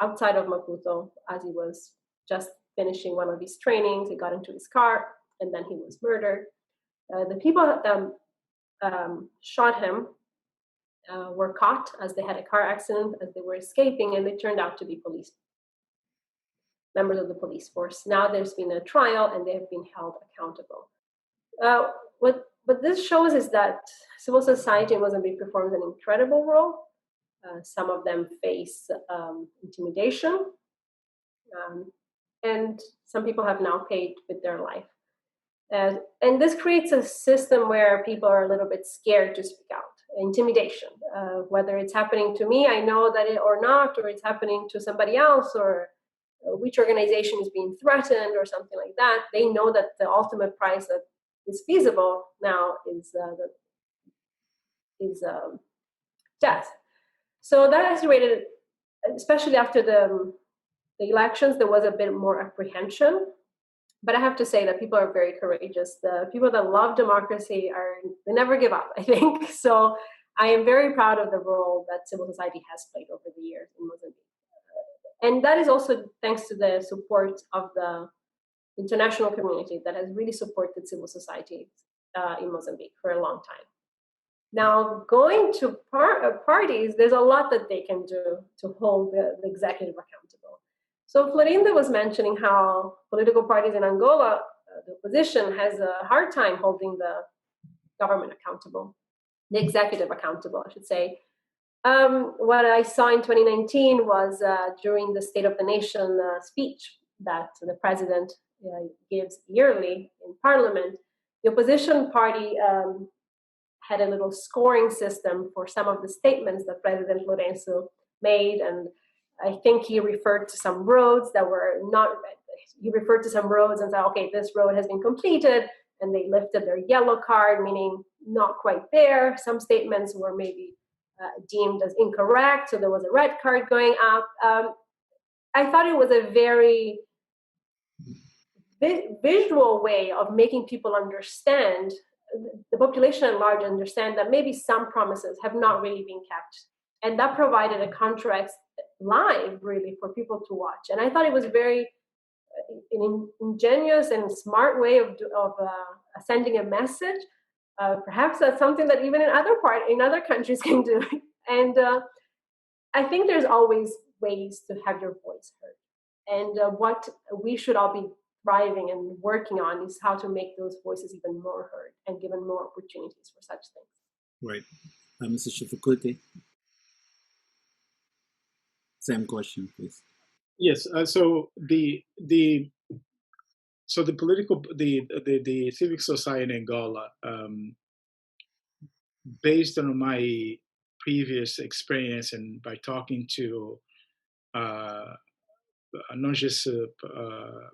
outside of Maputo as he was just finishing one of his trainings. He got into his car, and then he was murdered. The people that shot him were caught as they had a car accident, as they were escaping, and they turned out to be members of the police force. Now there's been a trial, and they have been held accountable. What this shows is that civil society in Mozambique performs an incredible role. Some of them face intimidation, and some people have now paid with their life. And this creates a system where people are a little bit scared to speak out. Intimidation, whether it's happening to me, I know that or not, or it's happening to somebody else, or which organization is being threatened, or something like that. They know that the ultimate price that is feasible now is death. So that has created, especially after the the elections, there was a bit more apprehension. But I have to say that people are very courageous. The people that love democracy they never give up, I think. So I am very proud of the role that civil society has played over the years in Mozambique. And that is also thanks to the support of the international community that has really supported civil society in Mozambique for a long time. Now, going to parties, there's a lot that they can do to hold the executive accountable. So Florinda was mentioning how political parties in Angola, the opposition, has a hard time holding the government accountable, the executive accountable, I should say. What I saw in 2019 was during the State of the Nation speech that the president gives yearly in Parliament, the opposition party had a little scoring system for some of the statements that President Lourenço made, and I think he referred to some roads that were not, he referred to some roads and said, okay, this road has been completed, and they lifted their yellow card, meaning not quite there. Some statements were maybe deemed as incorrect, so there was a red card going up. I thought it was a very visual way of making people understand, the population at large understand that maybe some promises have not really been kept. And that provided a contrast live, really, for people to watch. And I thought it was very an ingenious and smart way of sending a message. Perhaps that's something that even in other countries can do. And I think there's always ways to have your voice heard. And what we should all be thriving and working on is how to make those voices even more heard and given more opportunities for such things. Right. Mr. Shifukuti, same question, please. Yes. So the civic society in Angola, based on my previous experience and by talking to not just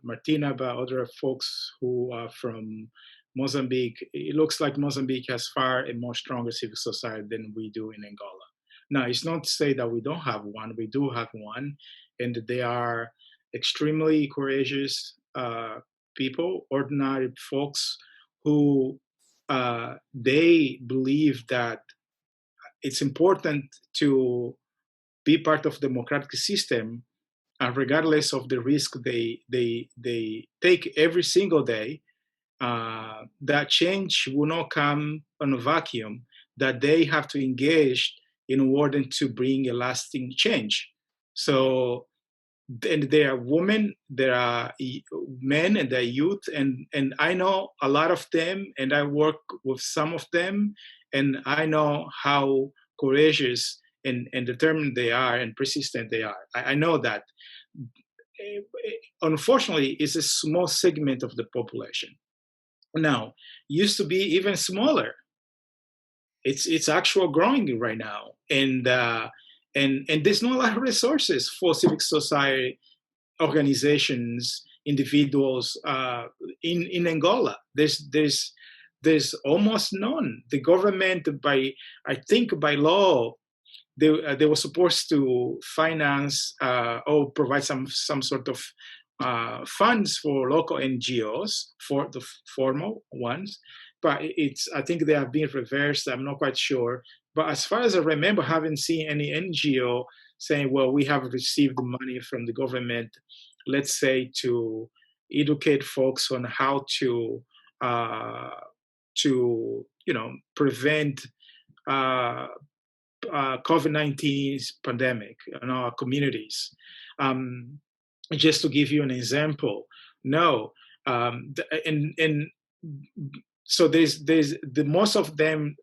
Martina, but other folks who are from Mozambique, it looks like Mozambique has far a more stronger civil society than we do in Angola. Now, it's not to say that we don't have one. We do have one, and they are extremely courageous people, ordinary folks who they believe that it's important to be part of the democratic system, regardless of the risk they take every single day. That change will not come on a vacuum, that they have to engage in order to bring a lasting change. So, and there are women, there are men, and there are youth, and I know a lot of them, and I work with some of them, and I know how courageous and determined they are and persistent they are. I know that. Unfortunately, it's a small segment of the population. Now, used to be even smaller. It's actually growing right now, and there's not a lot of resources for civic society organizations, individuals in Angola. There's almost none. The government, I think by law, they were supposed to finance or provide some sort of funds for local NGOs, for the formal ones, but I think they have been reversed. I'm not quite sure. But as far as I remember, I haven't seen any NGO saying, well, we have received money from the government, let's say, to educate folks on how to prevent COVID-19 pandemic in our communities. Just to give you an example, no, so there's the most of them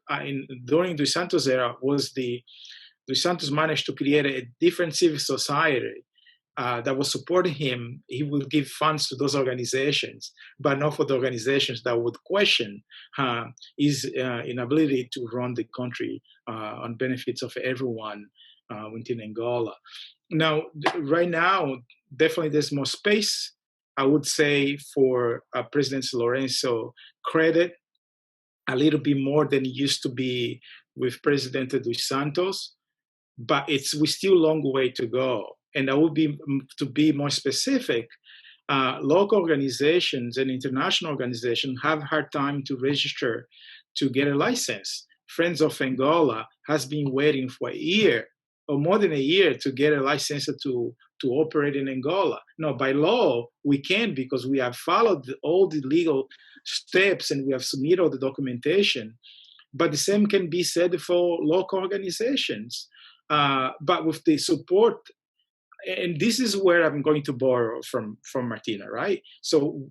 during Dos Santos era was Dos Santos managed to create a different civil society that was supporting him. He would give funds to those organizations, but not for the organizations that would question his inability to run the country on benefits of everyone within Angola. Now, right now, definitely there's more space, I would say, for President Lourenço credit, a little bit more than it used to be with President Dos Santos, but we're still a long way to go. and I would be, to be more specific, local organizations and international organizations have a hard time to register to get a license. Friends of Angola has been waiting for a year or more than a year to get a license to operate in Angola. No, by law, we can, because we have followed all the legal steps and we have submitted all the documentation. But the same can be said for local organizations. But with the support, and this is where I'm going to borrow from Martina, right? So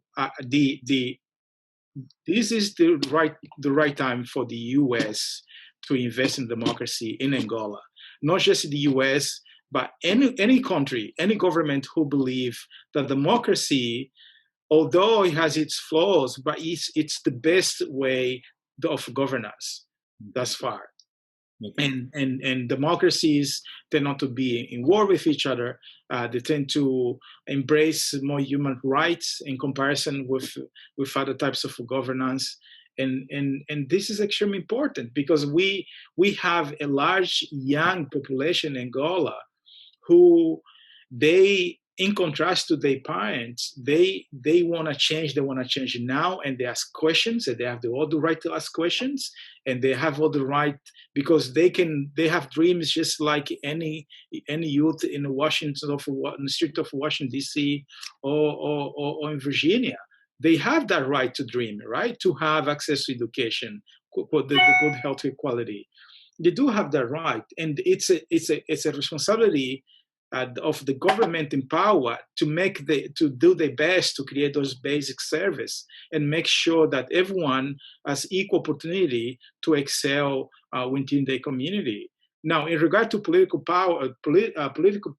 this is the right time for the U.S. to invest in democracy in Angola. Not just the U.S., but any country, any government who believe that democracy, although it has its flaws, but it's the best way of governance thus far. Okay. And democracies tend not to be in war with each other. They tend to embrace more human rights in comparison with other types of governance. And this is extremely important because we have a large young population in Angola who in contrast to their parents, they want to change. They want to change now, and they ask questions, and they have all the right to ask questions, and they have all the right because they have dreams just like any youth in Washington, in the street of Washington D.C. or in Virginia. They have that right to dream, right, to have access to education, the good health equality. They do have that right, and it's a responsibility of the government in power to do their best to create those basic services and make sure that everyone has equal opportunity to excel within their community. Now, in regard to political power, political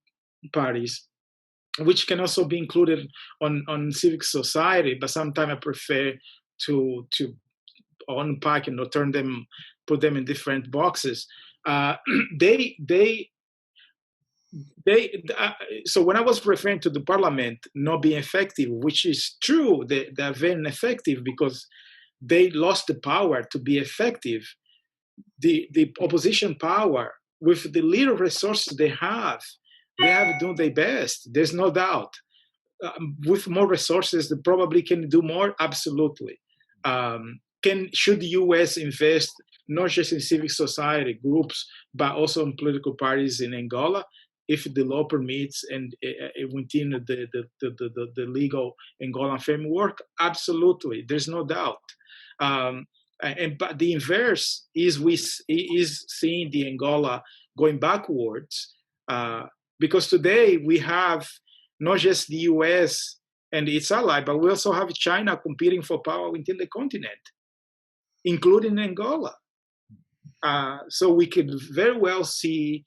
parties, which can also be included on civic society, but sometimes I prefer to unpack and put them in different boxes. So when I was referring to the parliament not being effective, which is true, they're very ineffective because they lost the power to be effective. The opposition power, with the little resources they have done their best. There's no doubt. With more resources, they probably can do more. Absolutely. Should the U.S. invest not just in civic society groups, but also in political parties in Angola, if the law permits and within the legal Angolan framework? Absolutely, there's no doubt. But the inverse is seeing the Angola going backwards, because today we have not just the U.S. and its ally, but we also have China competing for power within the continent, including Angola. So we could very well see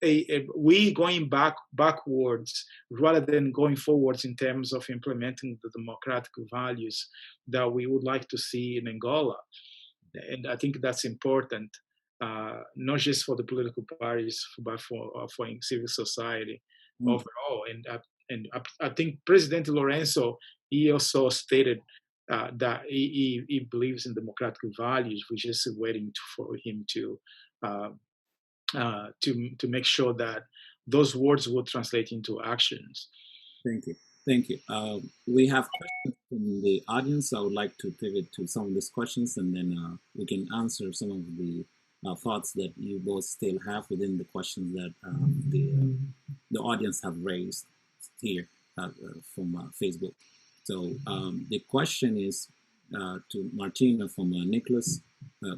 we going backwards rather than going forwards in terms of implementing the democratic values that we would like to see in Angola. And I think that's important, not just for the political parties, but for civil society overall. And I think President Lorenzo, he also stated that he believes in democratic values. We're just waiting for him to make sure that those words will translate into actions. Thank you. We have questions from the audience. I would like to pivot to some of these questions, and then we can answer some of the thoughts that you both still have within the questions that the audience have raised here from Facebook. So the question is to Martina from Nicholas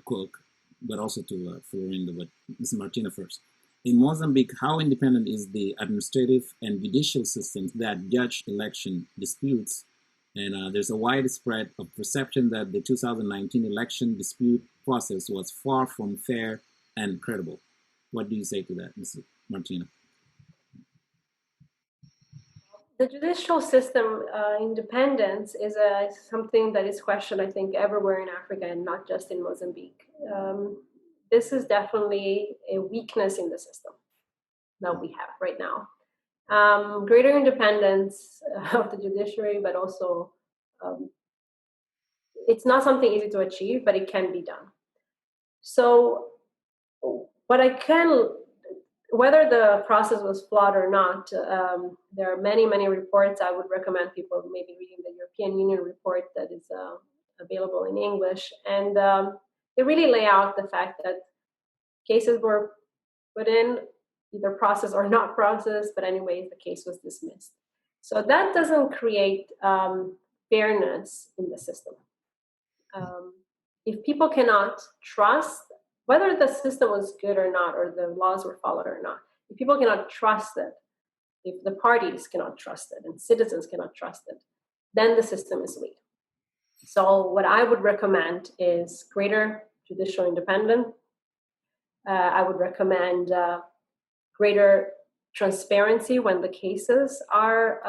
Cook, but also to Florinda, but Ms. Martina first. In Mozambique, how independent is the administrative and judicial systems that judge election disputes? And there's a widespread of perception that the 2019 election dispute process was far from fair and credible. What do you say to that, Ms. Martina? The judicial system independence is something that is questioned, I think, everywhere in Africa and not just in Mozambique. This is definitely a weakness in the system that we have right now. Greater independence of the judiciary, but also it's not something easy to achieve, but it can be done. So what I can whether the process was flawed or not, there are many, many reports. I would recommend people maybe reading the European Union report that is available in English. And they really lay out the fact that cases were put in, either processed or not processed, but anyways, the case was dismissed. So that doesn't create fairness in the system. If people cannot trust, whether the system was good or not, or the laws were followed or not, if people cannot trust it, if the parties cannot trust it, and citizens cannot trust it, then the system is weak. So what I would recommend is greater judicial independence. I would recommend greater transparency when the cases are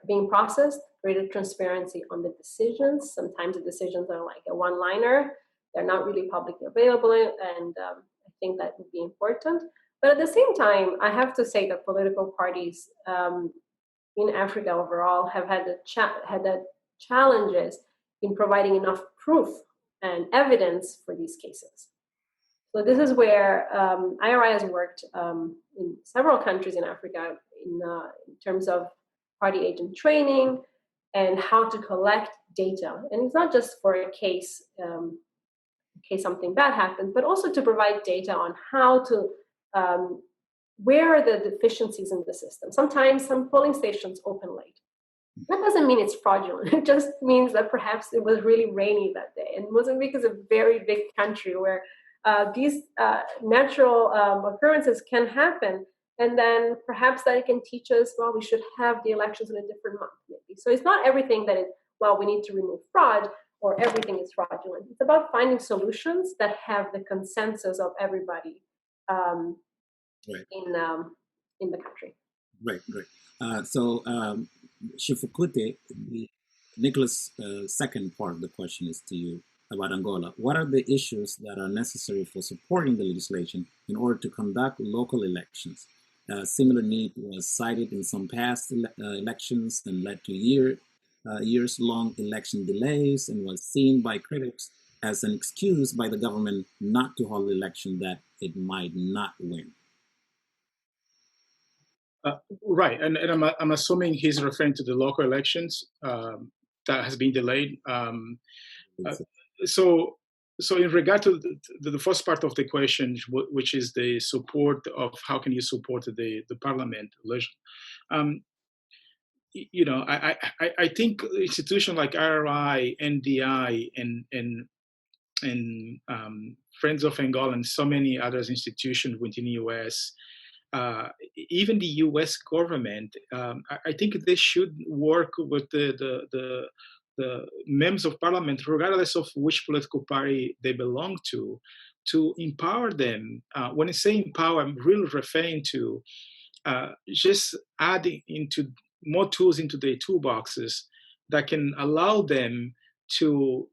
being processed, greater transparency on the decisions. Sometimes the decisions are like a one-liner. They're not really publicly available, and I think that would be important. But at the same time, I have to say that political parties in Africa overall have had the challenges in providing enough proof and evidence for these cases. So this is where IRI has worked in several countries in Africa in terms of party agent training and how to collect data. And it's not just for a case, in case something bad happens, but also to provide data on how to, where are the deficiencies in the system. Sometimes some polling stations open late. That doesn't mean it's fraudulent. It just means that perhaps it was really rainy that day. And Mozambique is a very big country where these natural occurrences can happen. And then perhaps that can teach us, well, we should have the elections in a different month, maybe. So it's not everything that is, well, we need to remove fraud or everything is fraudulent. It's about finding solutions that have the consensus of everybody right. in the country. Right. So Shifukute, Nicholas' second part of the question is to you about Angola. What are the issues that are necessary for supporting the legislation in order to conduct local elections? Similar need was cited in some past elections and led to years-long election delays and was seen by critics as an excuse by the government not to hold the election that it might not win. Right, and I'm assuming he's referring to the local elections that has been delayed. So in regard to the first part of the question, which is the support of how can you support the parliament election, you know, I think institutions like RRI, NDI, and Friends of Angola, and so many other institutions within the U.S. Even the U.S. government, I think they should work with the members of parliament, regardless of which political party they belong to empower them. When I say empower, I'm really referring to just adding into more tools into their toolboxes that can allow them to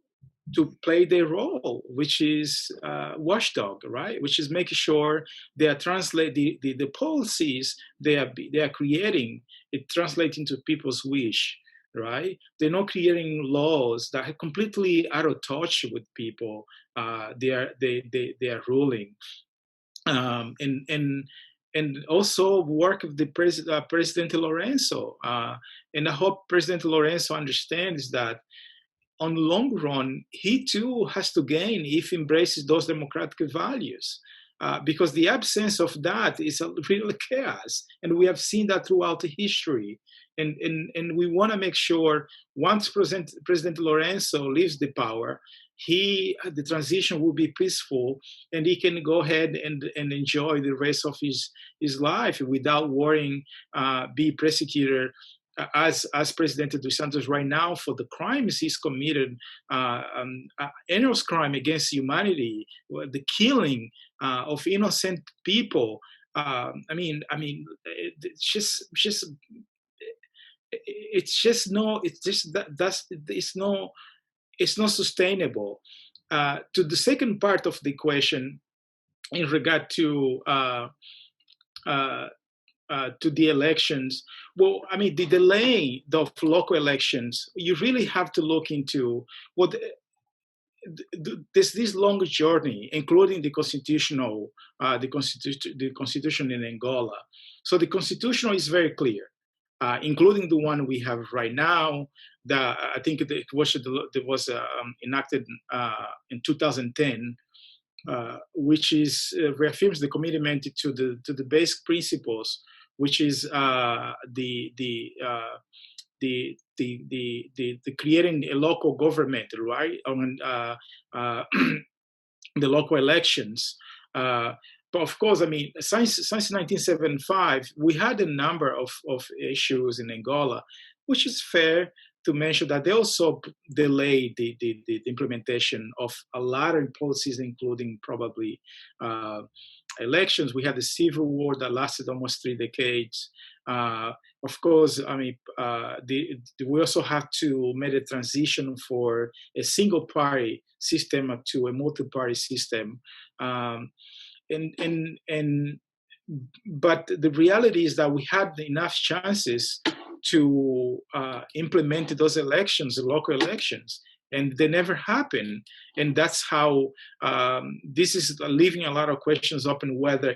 play their role, which is watchdog, right? Which is making sure they are translate the policies they are creating. It translates into people's wish, right? They're not creating laws that are completely out of touch with people. They are ruling, and also work with the President Lorenzo. And I hope President Lorenzo understands that on the long run, he too has to gain if he embraces those democratic values. Because the absence of that is a real chaos. And we have seen that throughout history. And we want to make sure once President Lorenzo leaves the power, the transition will be peaceful and he can go ahead and enjoy the rest of his life without worrying, be persecuted as President dos Santos right now for the crimes he's committed, enormous crime against humanity, the killing of innocent people. It's not sustainable. To the second part of the question, in regard to the elections, well, I mean, the delay of local elections, you really have to look into what there's this long journey, including the constitution in Angola. So the constitutional is very clear, including the one we have right now. I think it was enacted in 2010, which reaffirms the commitment to the basic principles, which is the creating a local government, right, on the local elections. But of course, I mean, since 1975, we had a number of issues in Angola, which is fair to mention that they also delayed the implementation of a lot of policies, including probably elections. We had the civil war that lasted almost 3 decades. Of course, I mean, we also have to make a transition for a single party system to a multi-party system. But the reality is that we had enough chances to implement those elections, the local elections, and they never happened. And that's how this is leaving a lot of questions open whether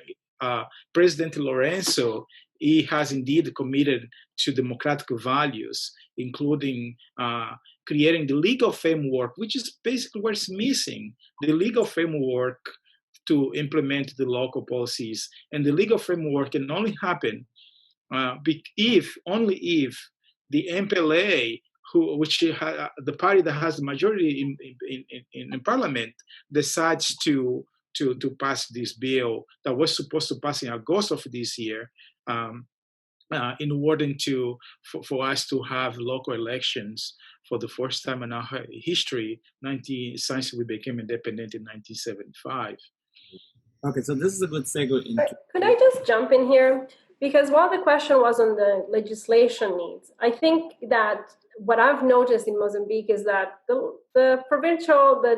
President Lorenzo, he has indeed committed to democratic values, including creating the legal framework, which is basically what's missing, the legal framework to implement the local policies. And the legal framework can only happen only if the MPLA, which the party that has the majority in parliament, decides to pass this bill that was supposed to pass in August of this year, in order for us to have local elections for the first time in our history, since we became independent in 1975. Okay, so this is a good segue into... Could I just jump in here? Because while the question was on the legislation needs, I think that what I've noticed in Mozambique is that the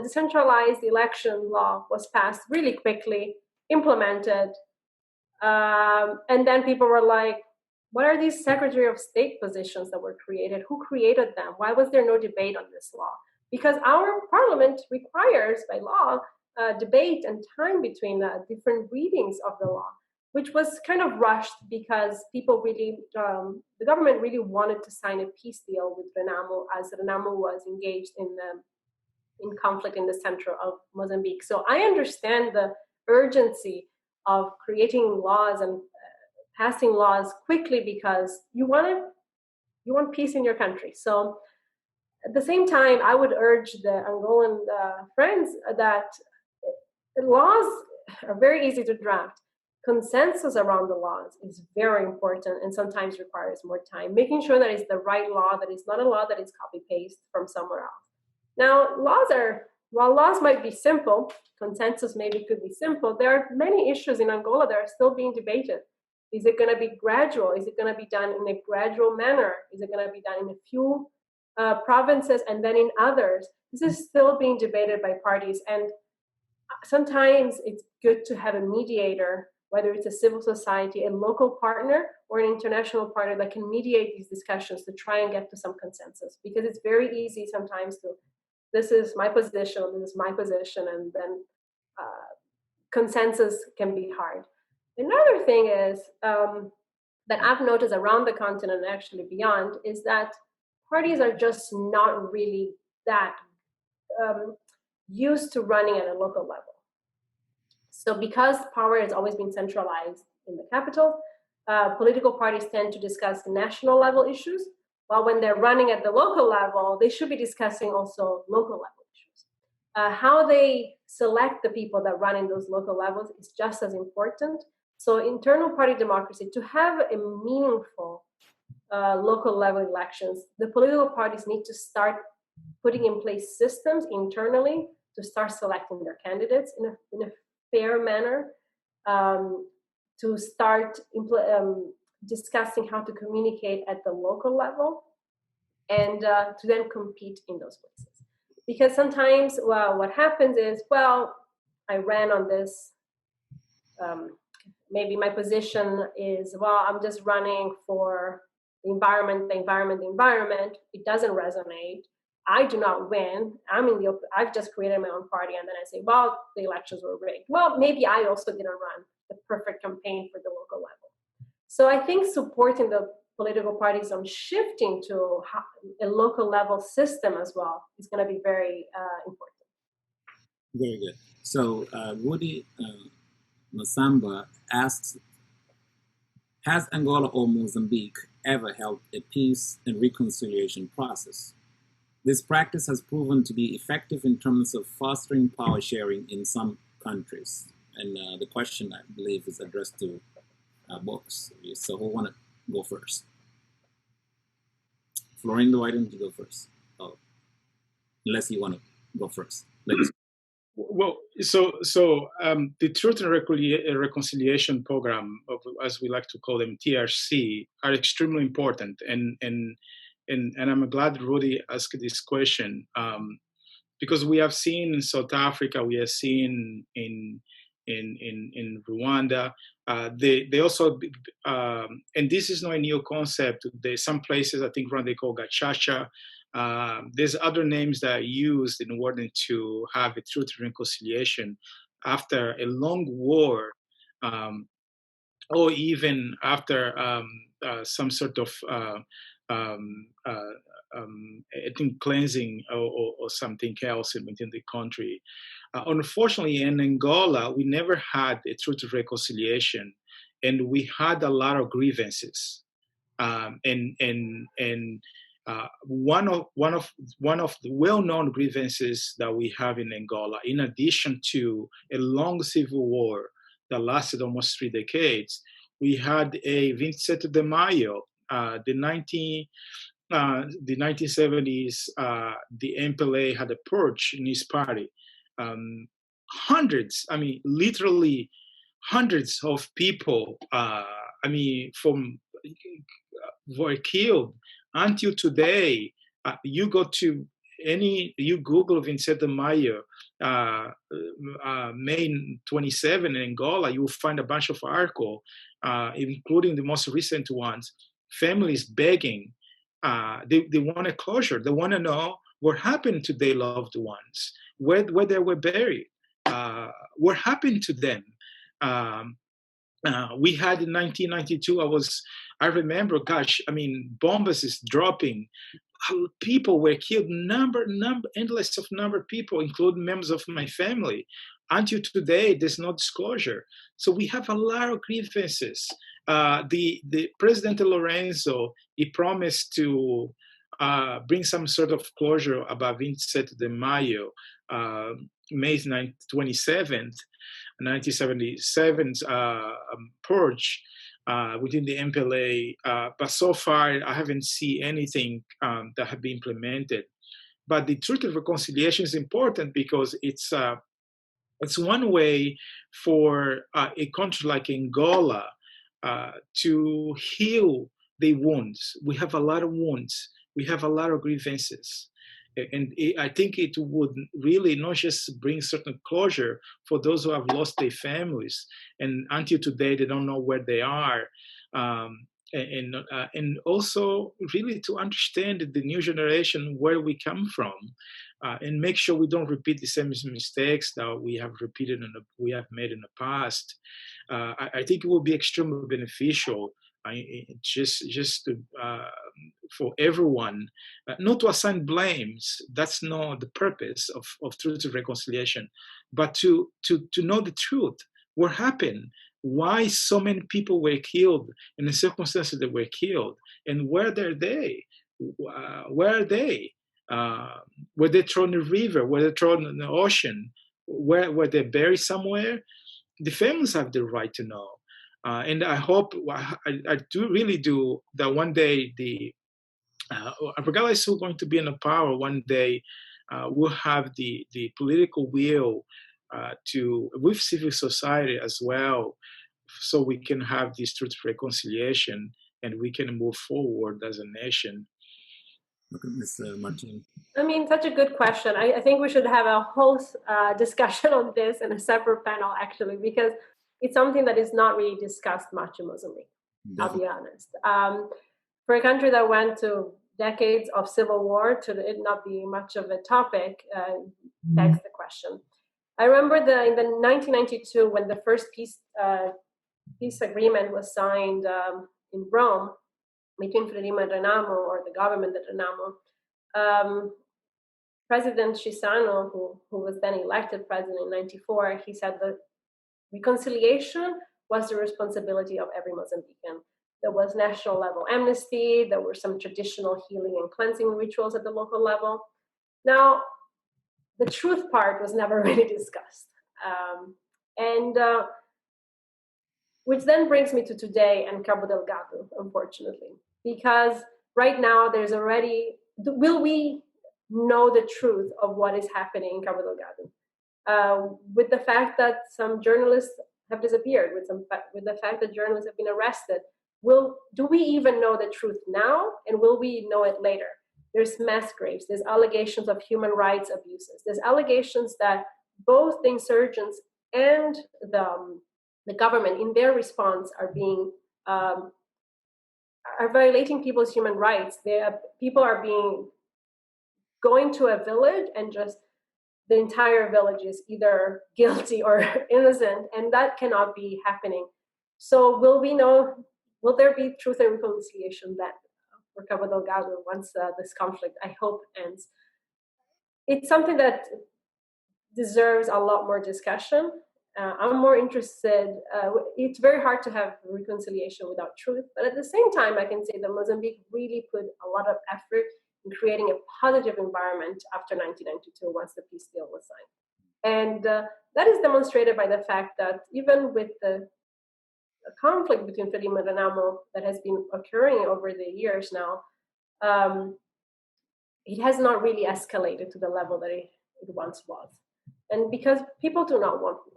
decentralized election law was passed really quickly, implemented, and then people were like, what are these Secretary of State positions that were created? Who created them? Why was there no debate on this law? Because our parliament requires by law debate and time between different readings of the law, which was kind of rushed because people really, the government really wanted to sign a peace deal with Renamo, as Renamo was engaged in conflict in the center of Mozambique. So I understand the urgency of creating laws and passing laws quickly because you want peace in your country. So at the same time, I would urge the Angolan friends that laws are very easy to draft. Consensus around the laws is very important and sometimes requires more time. Making sure that it's the right law, that it's not a law that is copy-paste from somewhere else. Now, while laws might be simple, consensus maybe could be simple, there are many issues in Angola that are still being debated. Is it going to be gradual? Is it going to be done in a gradual manner? Is it going to be done in a few provinces and then in others? This is still being debated by parties. And sometimes it's good to have a mediator, whether it's a civil society, a local partner, or an international partner that can mediate these discussions to try and get to some consensus. Because it's very easy sometimes to, this is my position, this is my position, and then consensus can be hard. Another thing is that I've noticed around the continent, actually beyond, is that parties are just not really that used to running at a local level. So because power has always been centralized in the capital, political parties tend to discuss national level issues, while when they're running at the local level, they should be discussing also local level issues. How they select the people that run in those local levels is just as important. So internal party democracy, to have a meaningful local level elections, the political parties need to start putting in place systems internally to start selecting their candidates in a fair manner, to start discussing how to communicate at the local level, and to then compete in those places. Because sometimes, well, what happens is, well, I ran on this, maybe my position is, well, I'm just running for the environment, it doesn't resonate. I do not win. I've just created my own party, and then I say, well, the elections were rigged. Well, maybe I also didn't run the perfect campaign for the local level. So I think supporting the political parties on shifting to a local level system as well is going to be very important. Very good. So Woody Masamba asks, has Angola or Mozambique ever held a peace and reconciliation process? This practice has proven to be effective in terms of fostering power sharing in some countries. And the question, I believe, is addressed to books. So who want to go first? Florindo, why don't you go first? Oh, unless you want to go first. Well, so the Truth and Reconciliation Program, as we like to call them, TRC, are extremely important, and I'm glad Rudy asked this question, because we have seen in South Africa, we have seen in Rwanda. They also, and this is not a new concept. There's some places, I think, Rwanda they call gachacha. There's other names that are used in order to have a truth and reconciliation after a long war, or even after some sort of ethnic cleansing or something else within the country. Unfortunately, in Angola, we never had a truth and reconciliation, and we had a lot of grievances. One of the well-known grievances that we have in Angola, in addition to a long civil war that lasted almost 3 decades, we had a 27 de Mayo, the 1970s. The MPLA had a purge in his party. Hundreds, literally hundreds of people, were killed. Until today, you go to you Google 27 de Mayo, May 27 in Angola, you will find a bunch of articles, including the most recent ones, families begging. They want a closure. They want to know what happened to their loved ones, where they were buried, what happened to them. We had in 1992, I remember, bombs is dropping. People were killed, endless of number of people, including members of my family. Until today, there's no disclosure. So we have a lot of grievances. The President Lorenzo, he promised to bring some sort of closure about 27 de Mayo, May 27th, 1977's purge within the MPLA, but so far I haven't seen anything that have been implemented. But the truth and reconciliation is important because it's one way for a country like Angola to heal the wounds. We have a lot of wounds. We have a lot of grievances. And I think it would really not just bring certain closure for those who have lost their families, and until today they don't know where they are, and also really to understand the new generation where we come from, and make sure we don't repeat the same mistakes that we have made in the past. I think it will be extremely beneficial. Just to, for everyone, not to assign blames. That's not the purpose of truth and reconciliation, but to know the truth. What happened? Why so many people were killed in the circumstances they were killed, and where are they? Where are they? Were they thrown in the river? Were they thrown in the ocean? Were they buried somewhere? The families have the right to know. And I hope, I really do, that one day regardless who's going to be in the power, one day we'll have the political will with civil society as well, so we can have this truth reconciliation and we can move forward as a nation. Okay, Ms. Martin. Such a good question. I think we should have a whole discussion on this in a separate panel, actually, because it's something that is not really discussed much in Mozambique. Definitely. I'll be honest. For a country that went to decades of civil war to it not be much of a topic begs the question. I remember in the 1992 when the first peace agreement was signed in Rome between Frelimo and Renamo, or the government at Renamo. President Chissano, who was then elected president in '94, he said that reconciliation was the responsibility of every Mozambican. There was national level amnesty, there were some traditional healing and cleansing rituals at the local level. Now, the truth part was never really discussed. Which then brings me to today and Cabo Delgado, unfortunately, because right now there's already, will we know the truth of what is happening in Cabo Delgado? With the fact that some journalists have disappeared, with the fact that journalists have been arrested, do we even know the truth now, and will we know it later? There's mass graves, there's allegations of human rights abuses, there's allegations that both the insurgents and the government in their response are violating people's human rights. People are going to a village and just the entire village is either guilty or innocent, and that cannot be happening. So will there be truth and reconciliation then for Cabo Delgado once this conflict, I hope, ends? It's something that deserves a lot more discussion. I'm more interested, it's very hard to have reconciliation without truth, but at the same time, I can say that Mozambique really put a lot of effort in creating a positive environment after 1992, once the peace deal was signed. And that is demonstrated by the fact that even with the conflict between Frelimo and Renamo that has been occurring over the years now, it has not really escalated to the level that it once was. And because people do not want war.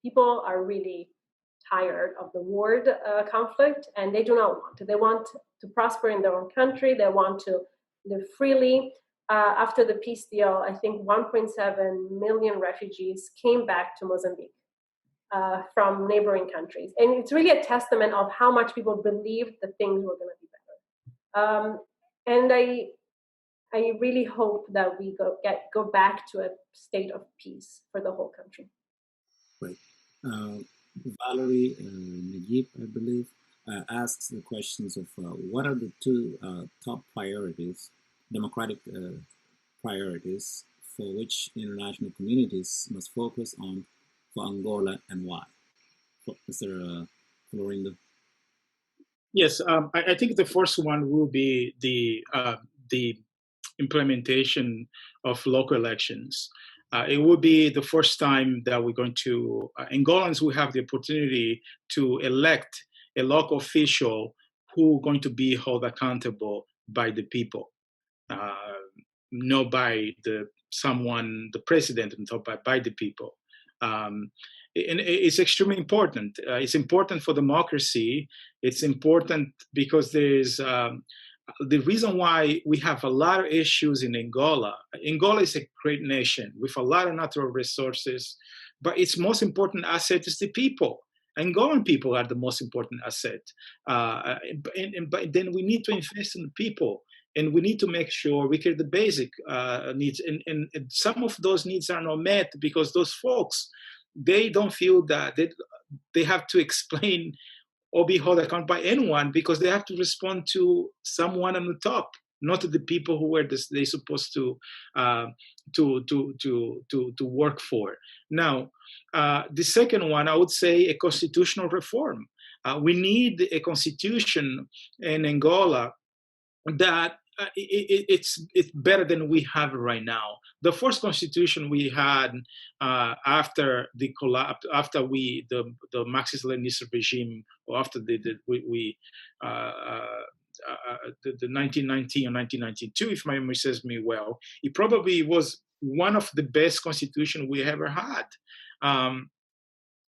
People are really tired of the word conflict, and they do not want to. They want to prosper in their own country. They want to live freely. After the peace deal, I think 1.7 million refugees came back to Mozambique from neighboring countries. And it's really a testament of how much people believed that things were going to be better. And I really hope that we go back to a state of peace for the whole country. Right. Valerie Najib, I believe, asks the questions of what are the two top priorities, democratic priorities, for which international communities must focus on for Angola, and why? Mr. Florindo. Yes, I think the first one will be the implementation of local elections. It will be the first time that we're going to, Angolans will have the opportunity to elect a local official who are going to be held accountable by the people, not by the president, by the people. And it's extremely important. It's important for democracy. It's important because there's the reason why we have a lot of issues in Angola. Angola is a great nation with a lot of natural resources, but its most important asset is the people. Angolan people are the most important asset. But then we need to invest in the people, and we need to make sure we get the basic needs. And some of those needs are not met because those folks, they don't feel that they have to explain or be held accountable by anyone because they have to respond to someone on the top, not to the people who were they supposed to work for. Now, the second one, I would say a constitutional reform. We need a constitution in Angola that it's better than we have right now. The first constitution we had after the collapse, after the Marxist-Leninist regime, or after the 1990 or 1992, if my memory serves me well, it probably was one of the best constitutions we ever had.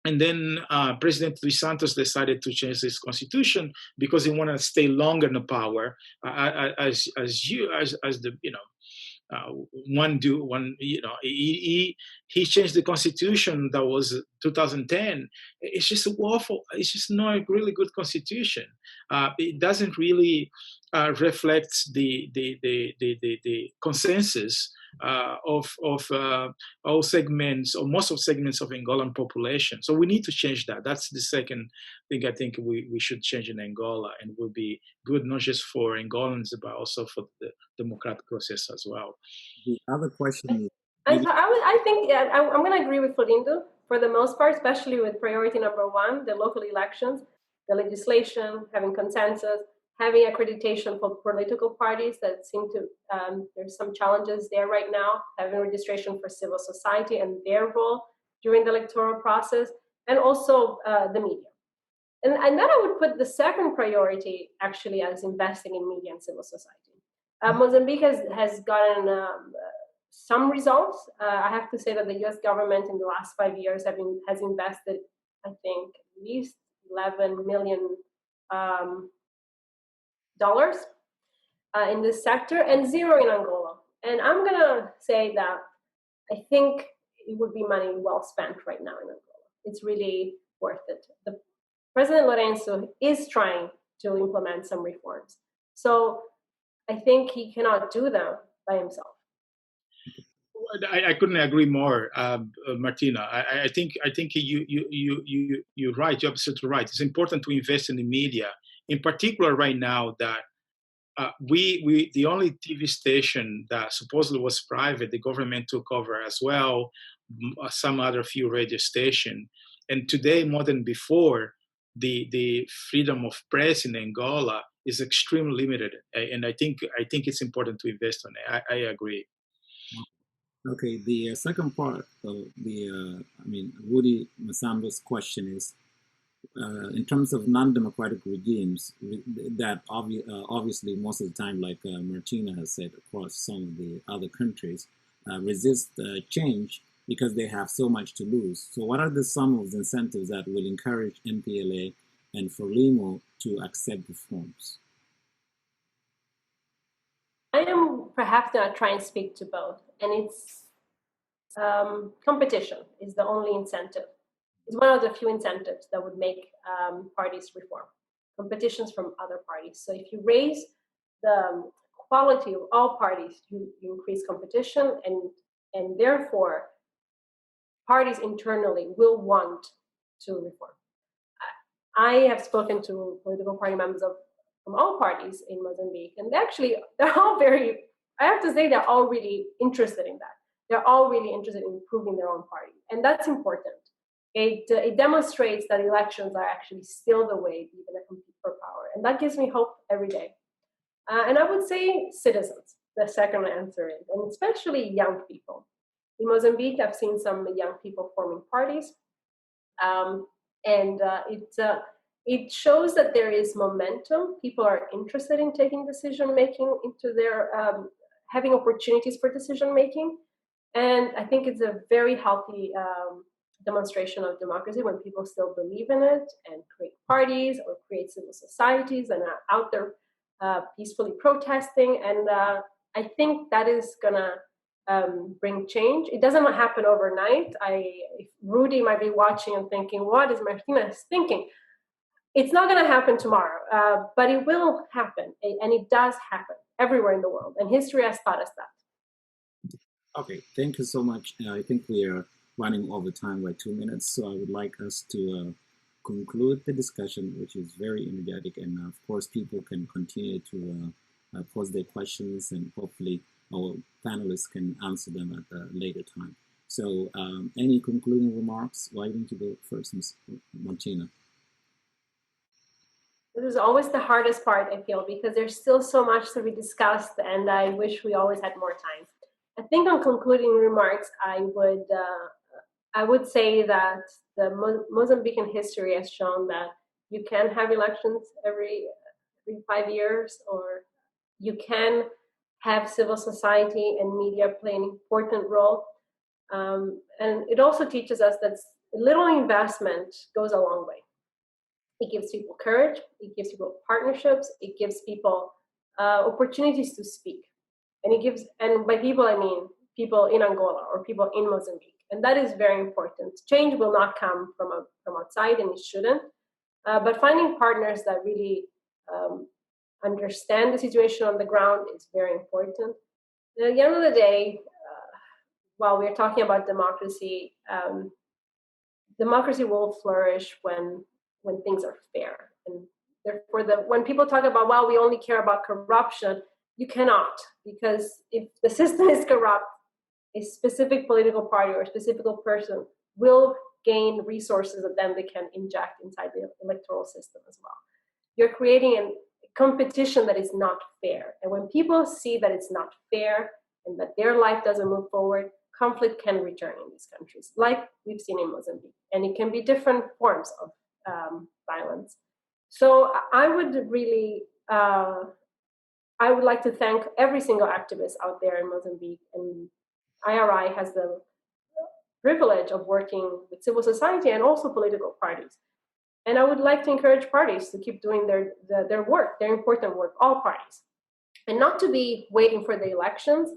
And then President Luis Santos decided to change his constitution because he wanted to stay longer in the power, as he changed the constitution that was 2010. It's just awful. It's just not a really good constitution. It doesn't really reflect the consensus of all segments or most of segments of Angolan population. So we need to change that. That's the second thing I think we should change in Angola, and will be good not just for Angolans but also for the democratic process as well. The other question is, I think I'm going to agree with Florindo for the most part, especially with priority number one, the local elections, the legislation, having consensus, having accreditation for political parties that seem to, there's some challenges there right now, having registration for civil society and their role during the electoral process, and also the media. And then I would put the second priority actually as investing in media and civil society. Mozambique has gotten some results. I have to say that the US government in the last 5 years has invested, I think, at least $11 million in this sector, and zero in Angola. And I'm gonna say that I think it would be money well spent right now in Angola. It's really worth it. The President Lorenzo is trying to implement some reforms. So I think he cannot do them by himself. I couldn't agree more, Martina. I think you're right. You're absolutely right. It's important to invest in the media, in particular right now that we the only TV station that supposedly was private, the government took over as well, some other few radio station, and today more than before, the freedom of press in Angola is extremely limited, and I think it's important to invest on it. I agree. Okay, the second part of the, Rudy Masambo's question is, in terms of non-democratic regimes, that obviously most of the time, like Martina has said, across some of the other countries, resist change because they have so much to lose. So what are some of the incentives that will encourage MPLA and Frelimo to accept reforms? I am perhaps going to try and speak to both. And it's competition is the only incentive. It's one of the few incentives that would make parties reform. Competitions from other parties. So if you raise the quality of all parties, you increase competition, and therefore parties internally will want to reform. I have spoken to political party members from all parties in Mozambique, and they're all very, I have to say, they're all really interested in that. They're all really interested in improving their own party, and that's important. It demonstrates that elections are actually still the way we're going to compete for power, and that gives me hope every day. And I would say citizens, the second answer is, and especially young people. In Mozambique, I've seen some young people forming parties, and it shows that there is momentum. People are interested in taking decision-making into their, having opportunities for decision-making. And I think it's a very healthy demonstration of democracy when people still believe in it and create parties or create civil societies and are out there peacefully protesting. And I think that is gonna bring change. It doesn't happen overnight. Rudy might be watching and thinking, what is Martina thinking? It's not gonna happen tomorrow, but it will happen. And it does happen everywhere in the world. And history has taught us that. Okay, thank you so much. I think we are running over time by 2 minutes, so I would like us to conclude the discussion, which is very energetic, and of course people can continue to pose their questions, and hopefully our panelists can answer them at a later time. So any concluding remarks? Why don't you go first, Ms. Martina? This is always the hardest part, I feel, because there's still so much to be discussed, and I wish we always had more time. I think on concluding remarks, I would say that the Mozambican history has shown that you can have elections every 5 years, or you can have civil society and media play an important role. And it also teaches us that a little investment goes a long way. It gives people courage, it gives people partnerships, it gives people opportunities to speak. And it gives, and by people I mean people in Angola or people in Mozambique, and that is very important. Change will not come from outside, and it shouldn't. But finding partners that really understand the situation on the ground is very important. And at the end of the day, while we're talking about democracy, democracy will flourish when things are fair. And therefore, when people talk about, well, we only care about corruption, you cannot, because if the system is corrupt, a specific political party or a specific person will gain resources that then they can inject inside the electoral system as well. You're creating a competition that is not fair. And when people see that it's not fair and that their life doesn't move forward, conflict can return in these countries, like we've seen in Mozambique. And it can be different forms of violence. So I would really, I would like to thank every single activist out there in Mozambique. And IRI has the privilege of working with civil society and also political parties. And I would like to encourage parties to keep doing their work, their important work, all parties. And not to be waiting for the elections,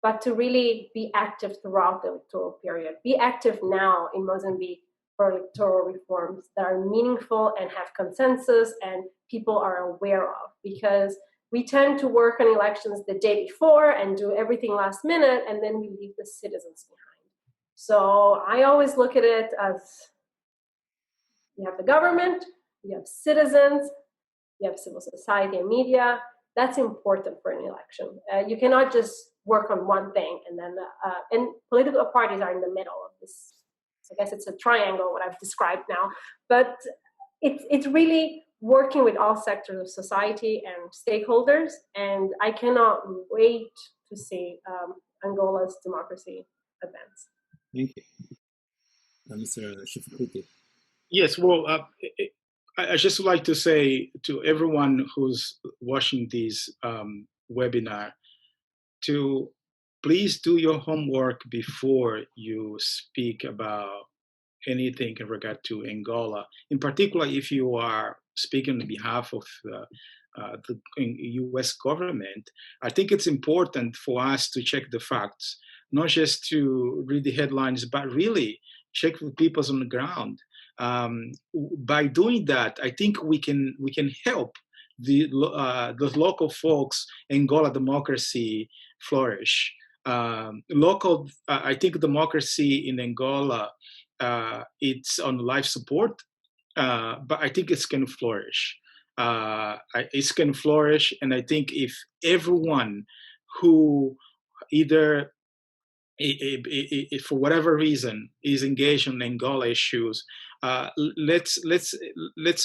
but to really be active throughout the electoral period. Be active now in Mozambique for electoral reforms that are meaningful and have consensus and people are aware of. Because we tend to work on elections the day before and do everything last minute, and then we leave the citizens behind. So I always look at it as you have the government, you have citizens, you have civil society and media. That's important for an election. You cannot just work on one thing and then, and political parties are in the middle of this. I guess it's a triangle, what I've described now, but it's really working with all sectors of society and stakeholders. And I cannot wait to see Angola's democracy advance. Thank you. Mr. Shifukuti. Yes, well, I just would like to say to everyone who's watching this webinar to please do your homework before you speak about anything in regard to Angola. In particular, if you are speaking on behalf of the U.S. government, I think it's important for us to check the facts, not just to read the headlines, but really check with people on the ground. By doing that, I think we can help the local folks, Angola democracy flourish. I think democracy in Angola, it's on life support, but I think it's going to flourish. It's going to flourish, and I think if everyone who either for whatever reason is engaged in Angola issues, let's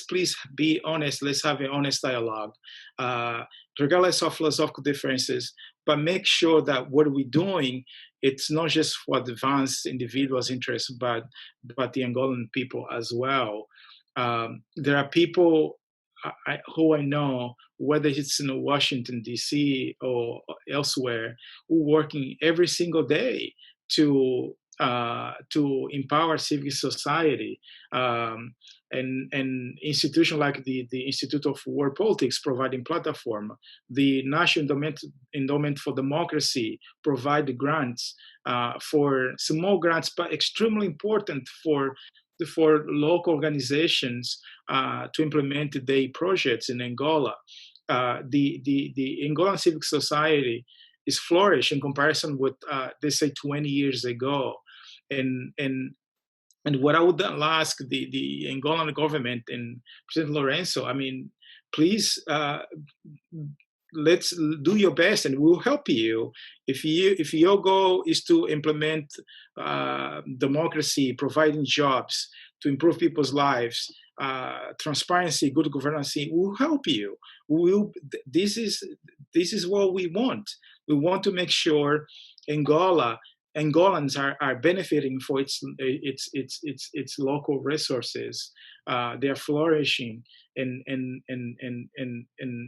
please be honest. Let's have an honest dialogue, regardless of philosophical differences. But make sure that what we're doing, it's not just for advanced individuals' interests, but the Angolan people as well. There are people who I know, whether it's in Washington, D.C. or elsewhere, who are working every single day to empower civic society. And institutions like the Institute of World Politics providing platform, the National Endowment for Democracy provide grants for small grants, but extremely important for local organizations to implement their projects in Angola. The Angolan civic society is flourish in comparison with, they say, 20 years ago. And what I would ask the Angolan government and President Lorenzo, I mean, please, let's do your best, and we'll help you. If your goal is to implement democracy, providing jobs, to improve people's lives, transparency, good governance, we'll help you. This is what we want. We want to make sure Angolans are benefiting for its local resources. They are flourishing, and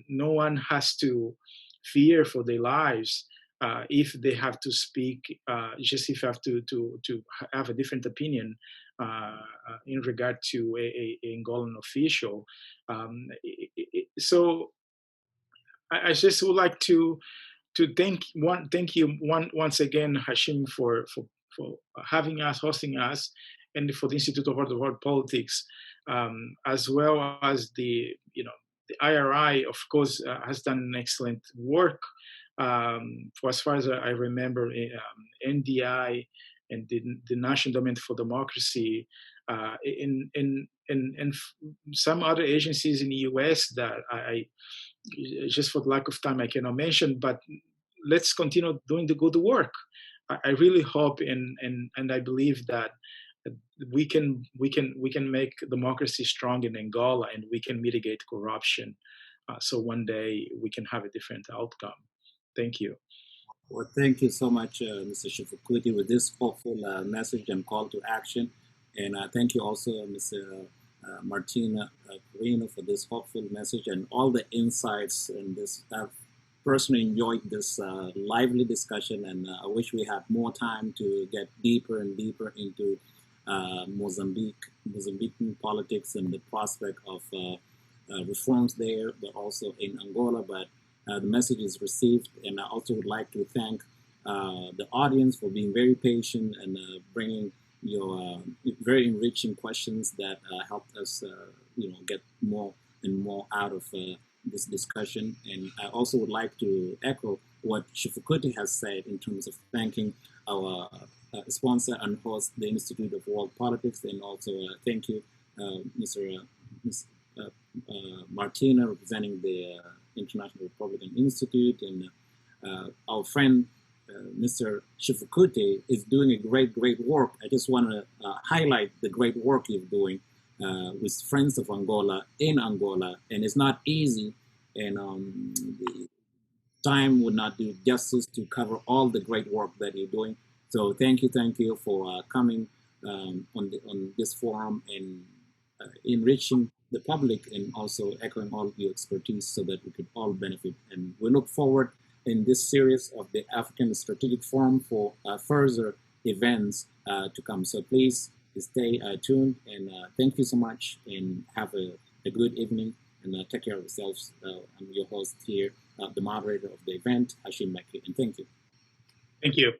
no one has to fear for their lives if they have to speak. Just if you have to have a different opinion in regard to a Angolan official. So I just would like to thank you once again, Hashem, for having us, hosting us, and for the Institute of World Politics, as well as the IRI, of course, has done an excellent work. For as far as I remember, NDI and the National Endowment for Democracy, and some other agencies in the US that I just for lack of time I cannot mention, but let's continue doing the good work. I really hope and I believe that we can make democracy strong in Angola, and we can mitigate corruption. So one day we can have a different outcome. Thank you. Well, thank you so much, Mr. Shifukuti, with this hopeful message and call to action. And thank you also, Mr. Martina Carino, for this hopeful message and all the insights in this. I've personally enjoyed this lively discussion, and I wish we had more time to get deeper and deeper into Mozambican politics and the prospect of reforms there, but also in Angola. But the message is received, and I also would like to thank the audience for being very patient and bringing your very enriching questions that helped us, get more and more out of this discussion. And I also would like to echo what Shifukuti has said in terms of thanking our sponsor and host, the Institute of World Politics, and also thank you, Ms. Martina, representing the International Republican Institute, and our friend Mr. Shifukuti is doing a great work. I just want to highlight the great work he's doing with Friends of Angola in Angola, and it's not easy, and the time would not do justice to cover all the great work that you're doing. So thank you for coming on this forum and enriching the public, and also echoing all of your expertise so that we could all benefit. And we look forward in this series of the African Strategic Forum for further events to come. So please stay tuned, and thank you so much, and have a good evening, and take care of yourselves. I'm your host here, the moderator of the event, Hashem Mekki, and thank you. Thank you.